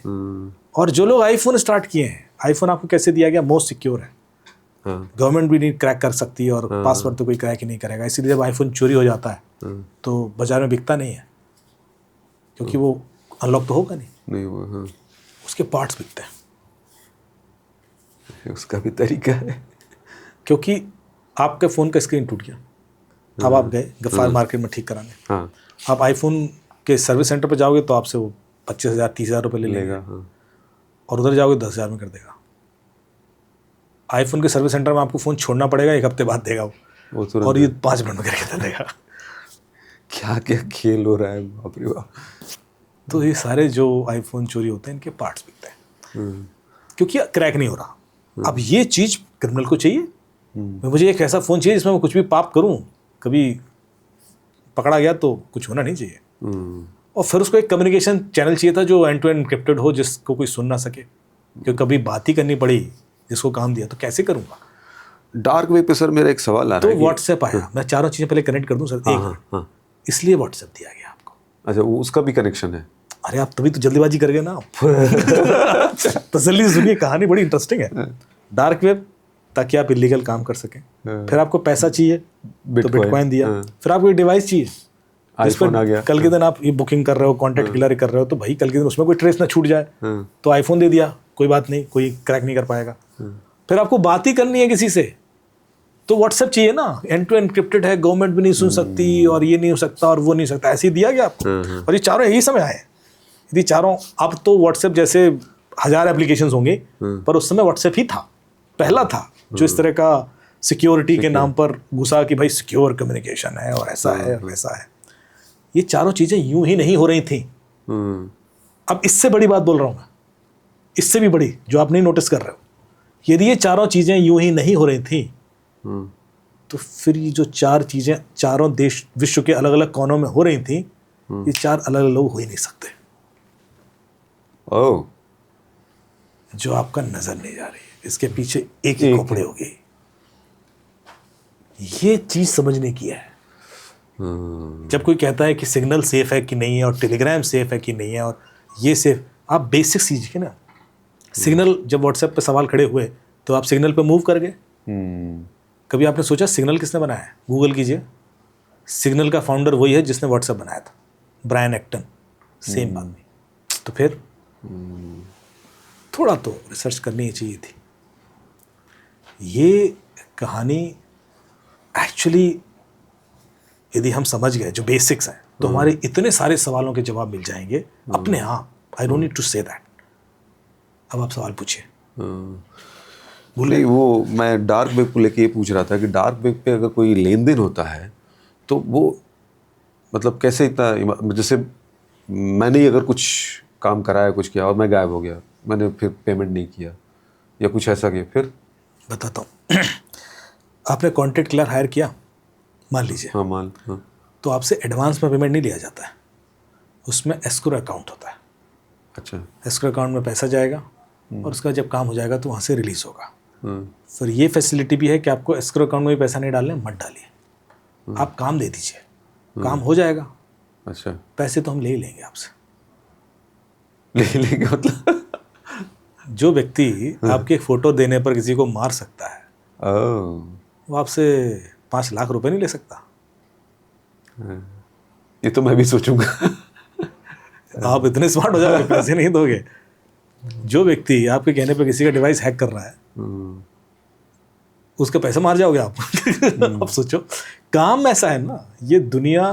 A: और जो लोग आईफोन स्टार्ट किए हैं, आईफोन आपको कैसे दिया गया? मोस्ट सिक्योर है, गवर्नमेंट भी नहीं क्रैक कर सकती है, और पासवर्ड तो कोई क्रैक ही नहीं करेगा। इसीलिए जब आईफोन चोरी हो जाता है तो बाजार में बिकता नहीं है, क्योंकि वो अनलॉक तो होगा नहीं
B: हुआ।
A: उसके पार्ट्स बिकते हैं।
B: उसका भी तरीका है,
A: क्योंकि आपके फ़ोन का स्क्रीन टूट गया, अब आप गए गफ्फार मार्केट में ठीक कराने।
B: हाँ।
A: आप आईफोन के सर्विस सेंटर पर जाओगे तो आपसे वो 25,000 30,000 रुपये ले लेगा, और उधर जाओगे 10,000 में कर देगा। आईफोन के सर्विस सेंटर में आपको फ़ोन छोड़ना पड़ेगा, 1 हफ्ते बाद देगा वो और ये 5 मिनट में करके दे देगा।
B: क्या क्या खेल हो रहा है, बाप रे बाप।
A: तो ये सारे जो आईफोन चोरी होते हैं इनके पार्ट्स बिकते हैं, क्योंकि क्रैक नहीं हो रहा। अब ये चीज़ क्रिमिनल को चाहिए, मुझे एक ऐसा फ़ोन चाहिए जिसमें मैं कुछ भी पाप करूं, कभी पकड़ा गया तो कुछ होना नहीं चाहिए। और फिर उसको एक कम्युनिकेशन चैनल चाहिए था जो एंड टू एंड एन्क्रिप्टेड हो, जिसको कोई सुन ना सके, क्योंकि कभी बात ही करनी पड़ी जिसको काम दिया तो कैसे करूँगा।
B: डार्क वेब पे सर मेरा एक सवाल आ रहा है।
A: तो व्हाट्सएप आया, मैं चारों चीज़ें पहले कनेक्ट कर दूँ सर, एक इसलिए व्हाट्सएप दिया गया आपको।
B: अच्छा, वो उसका भी कनेक्शन है?
A: अरे आप तभी तो जल्दीबाजी कर गए ना आप। तसल्ली से सुनिए, कहानी बड़ी इंटरेस्टिंग है। डार्क वेब ताकि आप इलीगल काम कर सकें, फिर आपको पैसा चाहिए तो बिटकॉइन दिया, फिर आपको एक डिवाइस चाहिए
B: आईफोन आ गया।
A: कल के दिन आप ये बुकिंग कर रहे हो, कॉन्टैक्ट किलर कर रहे हो, तो भाई कल के दिन उसमें कोई ट्रेस ना छूट जाए, तो आईफोन दे दिया, कोई बात नहीं, कोई क्रैक नहीं कर पाएगा। फिर आपको बात ही करनी है किसी से तो व्हाट्सएप चाहिए ना, एंड टू एनक्रिप्टेड है, गवर्नमेंट भी नहीं सुन सकती, और ये नहीं हो सकता और वो नहीं हो सकता, ऐसे ही दिया गया आपको। और ये चारों यही समय आए, यदि चारों, अब तो व्हाट्सएप जैसे 1000 एप्लीकेशंस होंगे, पर उस समय व्हाट्सएप ही था, पहला था जो इस तरह का सिक्योरिटी के नाम पर घुसा कि भाई सिक्योर कम्युनिकेशन है और ऐसा है और वैसा है। ये चारों चीज़ें यूं ही नहीं हो रही थी। अब इससे बड़ी बात बोल रहा हूँ मैं, इससे भी बड़ी जो आप नहीं नोटिस कर रहे हो। यदि ये चारों चीज़ें यूं ही नहीं हो रही थी तो फिर ये जो 4 चीज़ें चारों देश विश्व के अलग अलग कोनों में हो रही थी, ये 4 अलग अलग लोग हो ही नहीं सकते।
B: ओह,
A: जो आपका नजर नहीं जा रही है, इसके पीछे एक ही खोपड़ी होगी। ये चीज़ समझने की है। जब कोई कहता है कि सिग्नल सेफ है कि नहीं है और टेलीग्राम सेफ है कि नहीं है और ये सेफ, आप बेसिक सीखिए ना। सिग्नल जब व्हाट्सएप पे सवाल खड़े हुए तो आप सिग्नल पे मूव कर गए। कभी आपने सोचा सिग्नल किसने बनाया है? गूगल कीजिए, सिग्नल का फाउंडर वही है जिसने व्हाट्सएप बनाया था, ब्रायन एक्टन, सेम आदमी। तो फिर थोड़ा तो रिसर्च करनी ही चाहिए थी। ये कहानी एक्चुअली यदि हम समझ गए जो बेसिक्स हैं तो हमारे इतने सारे सवालों के जवाब मिल जाएंगे अपने आप। I don't need to say that. अब आप सवाल पूछिए।
B: नहीं, वो मैं डार्क वेब को लेके ये पूछ रहा था कि डार्क वेब पे अगर कोई लेन देन होता है तो वो मतलब कैसे इतना, जैसे मैंने ही अगर कुछ काम कराया, कुछ किया और मैं गायब हो गया, मैंने फिर पेमेंट नहीं किया या कुछ ऐसा किया, फिर
A: बताता हूँ। आपने कॉन्टेंट क्लियर हायर किया मान लीजिए,
B: हाँ मान, हाँ
A: तो आपसे एडवांस में पेमेंट नहीं लिया जाता है, उसमें एस्क्रो अकाउंट होता है।
B: अच्छा,
A: एस्क्रो अकाउंट में पैसा जाएगा और उसका जब काम हो जाएगा तो वहाँ से रिलीज होगा। फिर ये फैसिलिटी भी है कि आपको एस्क्रो अकाउंट में भी पैसा नहीं डालने, मत डालिए, आप काम दे दीजिए, काम हो जाएगा।
B: अच्छा,
A: पैसे तो हम ले ही लेंगे आपसे।
B: ले लेंगे मतलब?
A: जो व्यक्ति आपकी एक फ़ोटो देने पर किसी को मार सकता है वो आपसे 5 लाख रुपए नहीं ले सकता।
B: ये तो मैं भी सोचूंगा।
A: आप इतने स्मार्ट हो जाओगे, पैसे नहीं दोगे। जो व्यक्ति आपके कहने पर किसी का डिवाइस हैक कर रहा है उसका पैसा मार जाओगे आप। अब सोचो, काम ऐसा है ना ये दुनिया।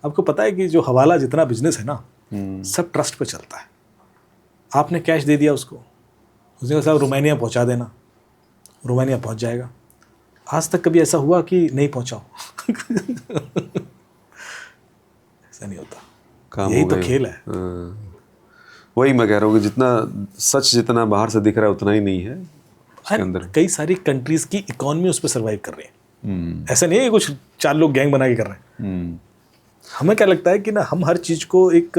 A: आपको पता है कि जो हवाला जितना बिजनेस है ना सब ट्रस्ट पे चलता है। आपने कैश दे दिया उसको, उसने कहा साहब रोमानिया पहुंचा देना, रोमानिया पहुंच जाएगा। आज तक कभी ऐसा हुआ कि नहीं पहुंचाओ? ऐसा नहीं होता।
B: काम
A: यही
B: हो
A: तो
B: गए।
A: खेल है।
B: वही मैं कह रहा हूँ कि जितना सच जितना बाहर से दिख रहा है उतना ही नहीं है उसके अंदर।
A: कई सारी कंट्रीज की इकोनॉमी उस पर सर्वाइव कर रही है। ऐसा नहीं है कि कुछ 4 लोग गैंग बना के कर रहे हैं। हमें क्या लगता है कि ना हम हर चीज को एक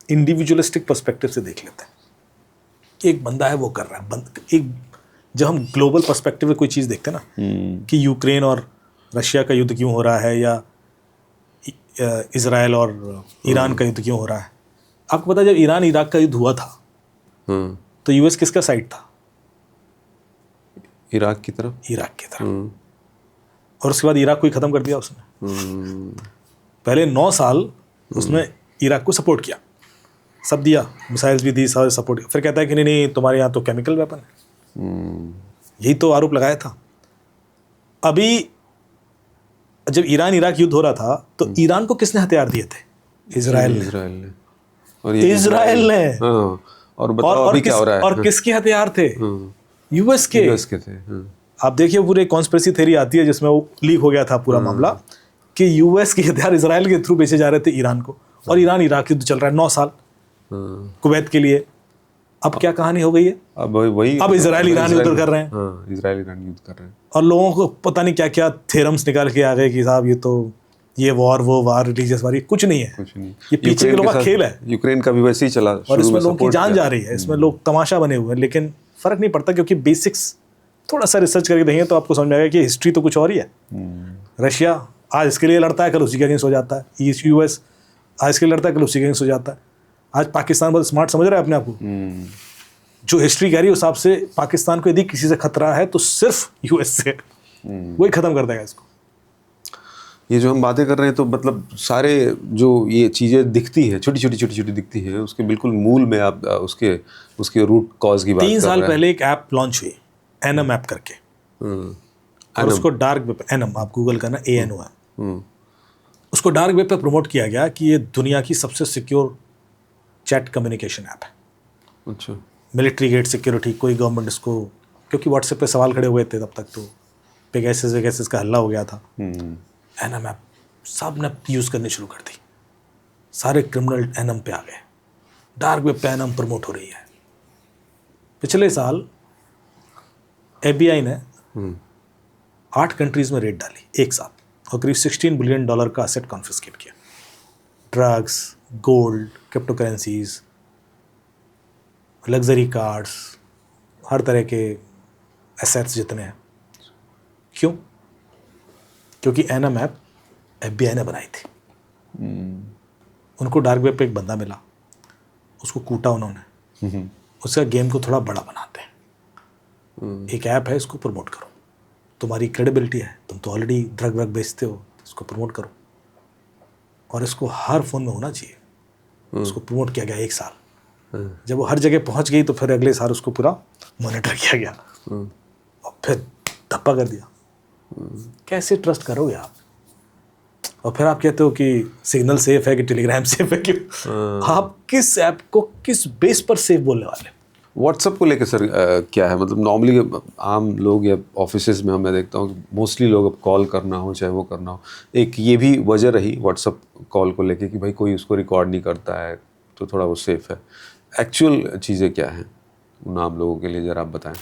A: इंडिविजुअलिस्टिक पर्सपेक्टिव से देख लेते हैं। एक बंदा है वो कर रहा है, एक जब हम ग्लोबल पर्सपेक्टिव में कोई चीज़ देखते हैं ना कि यूक्रेन और रशिया का युद्ध क्यों हो रहा है या इजराइल और ईरान का युद्ध क्यों हो रहा है। आपको पता है जब ईरान इराक का युद्ध हुआ था तो यूएस किसका साइड था?
B: इराक की तरफ।
A: इराक की तरफ। और उसके बाद इराक को ही ख़त्म कर दिया उसने। पहले 9 साल उसने इराक को सपोर्ट किया, सब दिया, मिसाइल्स भी दी, सारे सपोर्ट किया। फिर कहता है कि नहीं नहीं तुम्हारे यहाँ तो केमिकल वेपन है। यही तो आरोप लगाया था। अभी जब ईरान इराक युद्ध हो रहा था तो ईरान को किसने हथियार दिए थे? इजराइल ने।
B: और ये
A: इजराइल ने।
B: हाँ। और बताओ अभी क्या हो रहा है?
A: और किसके हथियार थे? यूएस के।
B: यूएस के थे।
A: आप देखिए पूरे कॉन्स्पिरेसी थ्योरी आती है जिसमें वो लीक हो गया था पूरा मामला कि यूएस के हथियार इजराइल के थ्रू बेचे जा रहे थे ईरान को। और ईरान इराक युद्ध चल रहा है 9 साल कुवैत के लिए। अब क्या कहानी हो गई है?
B: अब वही,
A: अब इजराइल ईरान युद्ध कर रहे हैं।
B: हाँ, इजराइल ईरान युद्ध कर रहे हैं।
A: और लोगों को पता नहीं क्या क्या थ्योरम्स निकाल के आ गए कि साहब ये तो ये वॉर वो वार रिलीजियस वार, ये कुछ नहीं है,
B: कुछ नहीं।
A: ये पीछे के लोगों का खेल है।
B: यूक्रेन का भी वैसे ही चला
A: और इसमें लोगों की जान जा रही है, इसमें लोग तमाशा बने हुए हैं। लेकिन फर्क नहीं पड़ता क्योंकि बेसिक्स थोड़ा सा रिसर्च करके देंगे तो आपको समझ में आएगा कि हिस्ट्री तो कुछ और ही है। रशिया आज इसके लिए लड़ता है, कल उसी के अगेंस्ट हो जाता है। यूएस आज इसके लिए लड़ता है, कल उसी के अगेंस्ट हो जाता है। आज पाकिस्तान बहुत स्मार्ट समझ रहा है अपने आप को। जो हिस्ट्री कह रही है उस हिसाब से पाकिस्तान को यदि किसी से खतरा है तो सिर्फ यूएस से, वही खत्म कर देगा इसको।
B: ये जो हम बातें कर रहे हैं तो मतलब सारे जो ये चीज़ें दिखती है छोटी छोटी दिखती है, उसके बिल्कुल मूल में आप उसके रूट कॉज की बात कर रहे हैं।
A: 3 साल पहले एक ऐप लॉन्च हुई, एनम ऐप करके। और उसको डार्क वेब, एनम आप गूगल करना, ANO है। उसको डार्क वेब पे प्रमोट किया गया कि ये दुनिया की सबसे सिक्योर चैट कम्युनिकेशन ऐप है।
B: अच्छा।
A: मिलिट्री गेट सिक्योरिटी, कोई गवर्नमेंट इसको, क्योंकि व्हाट्सएप पे सवाल खड़े हुए थे तब तक, तो पेगासस का हल्ला हो गया था। एनम ऐप सब ने यूज़ करनी शुरू कर दी, सारे क्रिमिनल एनम पे आ गए। डार्क वेब पे एनम प्रमोट हो रही है। पिछले साल FBI ने 8 कंट्रीज में रेड डाली एक साथ और करीब $16 बिलियन का असेट कॉन्फिस्केट किया। Drugs, gold, crypto currencies, luxury cards, हर तरह के एसेट्स जितने हैं। क्यों? क्योंकि एनम ऐप FBI ने बनाई थी। उनको डार्क वेब पे एक बंदा मिला, उसको कूटा उन्होंने, उसका गेम को थोड़ा बड़ा बनाते हैं। एक ऐप है, इसको प्रमोट करो, तुम्हारी क्रेडिबिलिटी है, तुम तो ऑलरेडी ड्रग वग बेचते हो, इसको प्रमोट करो, और इसको हर फोन में होना चाहिए। उसको प्रमोट किया गया 1 साल। जब वो हर जगह पहुंच गई तो फिर अगले साल उसको पूरा मॉनिटर किया गया और फिर धप्पा कर दिया। कैसे ट्रस्ट करोगे आप? और फिर आप कहते हो कि सिग्नल सेफ है कि टेलीग्राम सेफ है कि आप किस ऐप को किस बेस पर सेफ बोलने वाले?
B: व्हाट्सएप को लेकर सर क्या है, मतलब नॉर्मली आम लोग या ऑफिसेज में मैं देखता हूँ कि मोस्टली लोग अब कॉल करना हो चाहे वो करना हो, एक ये भी वजह रही व्हाट्सएप कॉल को लेके कि भाई कोई उसको रिकॉर्ड नहीं करता है तो थोड़ा वो सेफ है। एक्चुअल चीज़ें क्या हैं उन आम लोगों के लिए, ज़रा आप बताएं।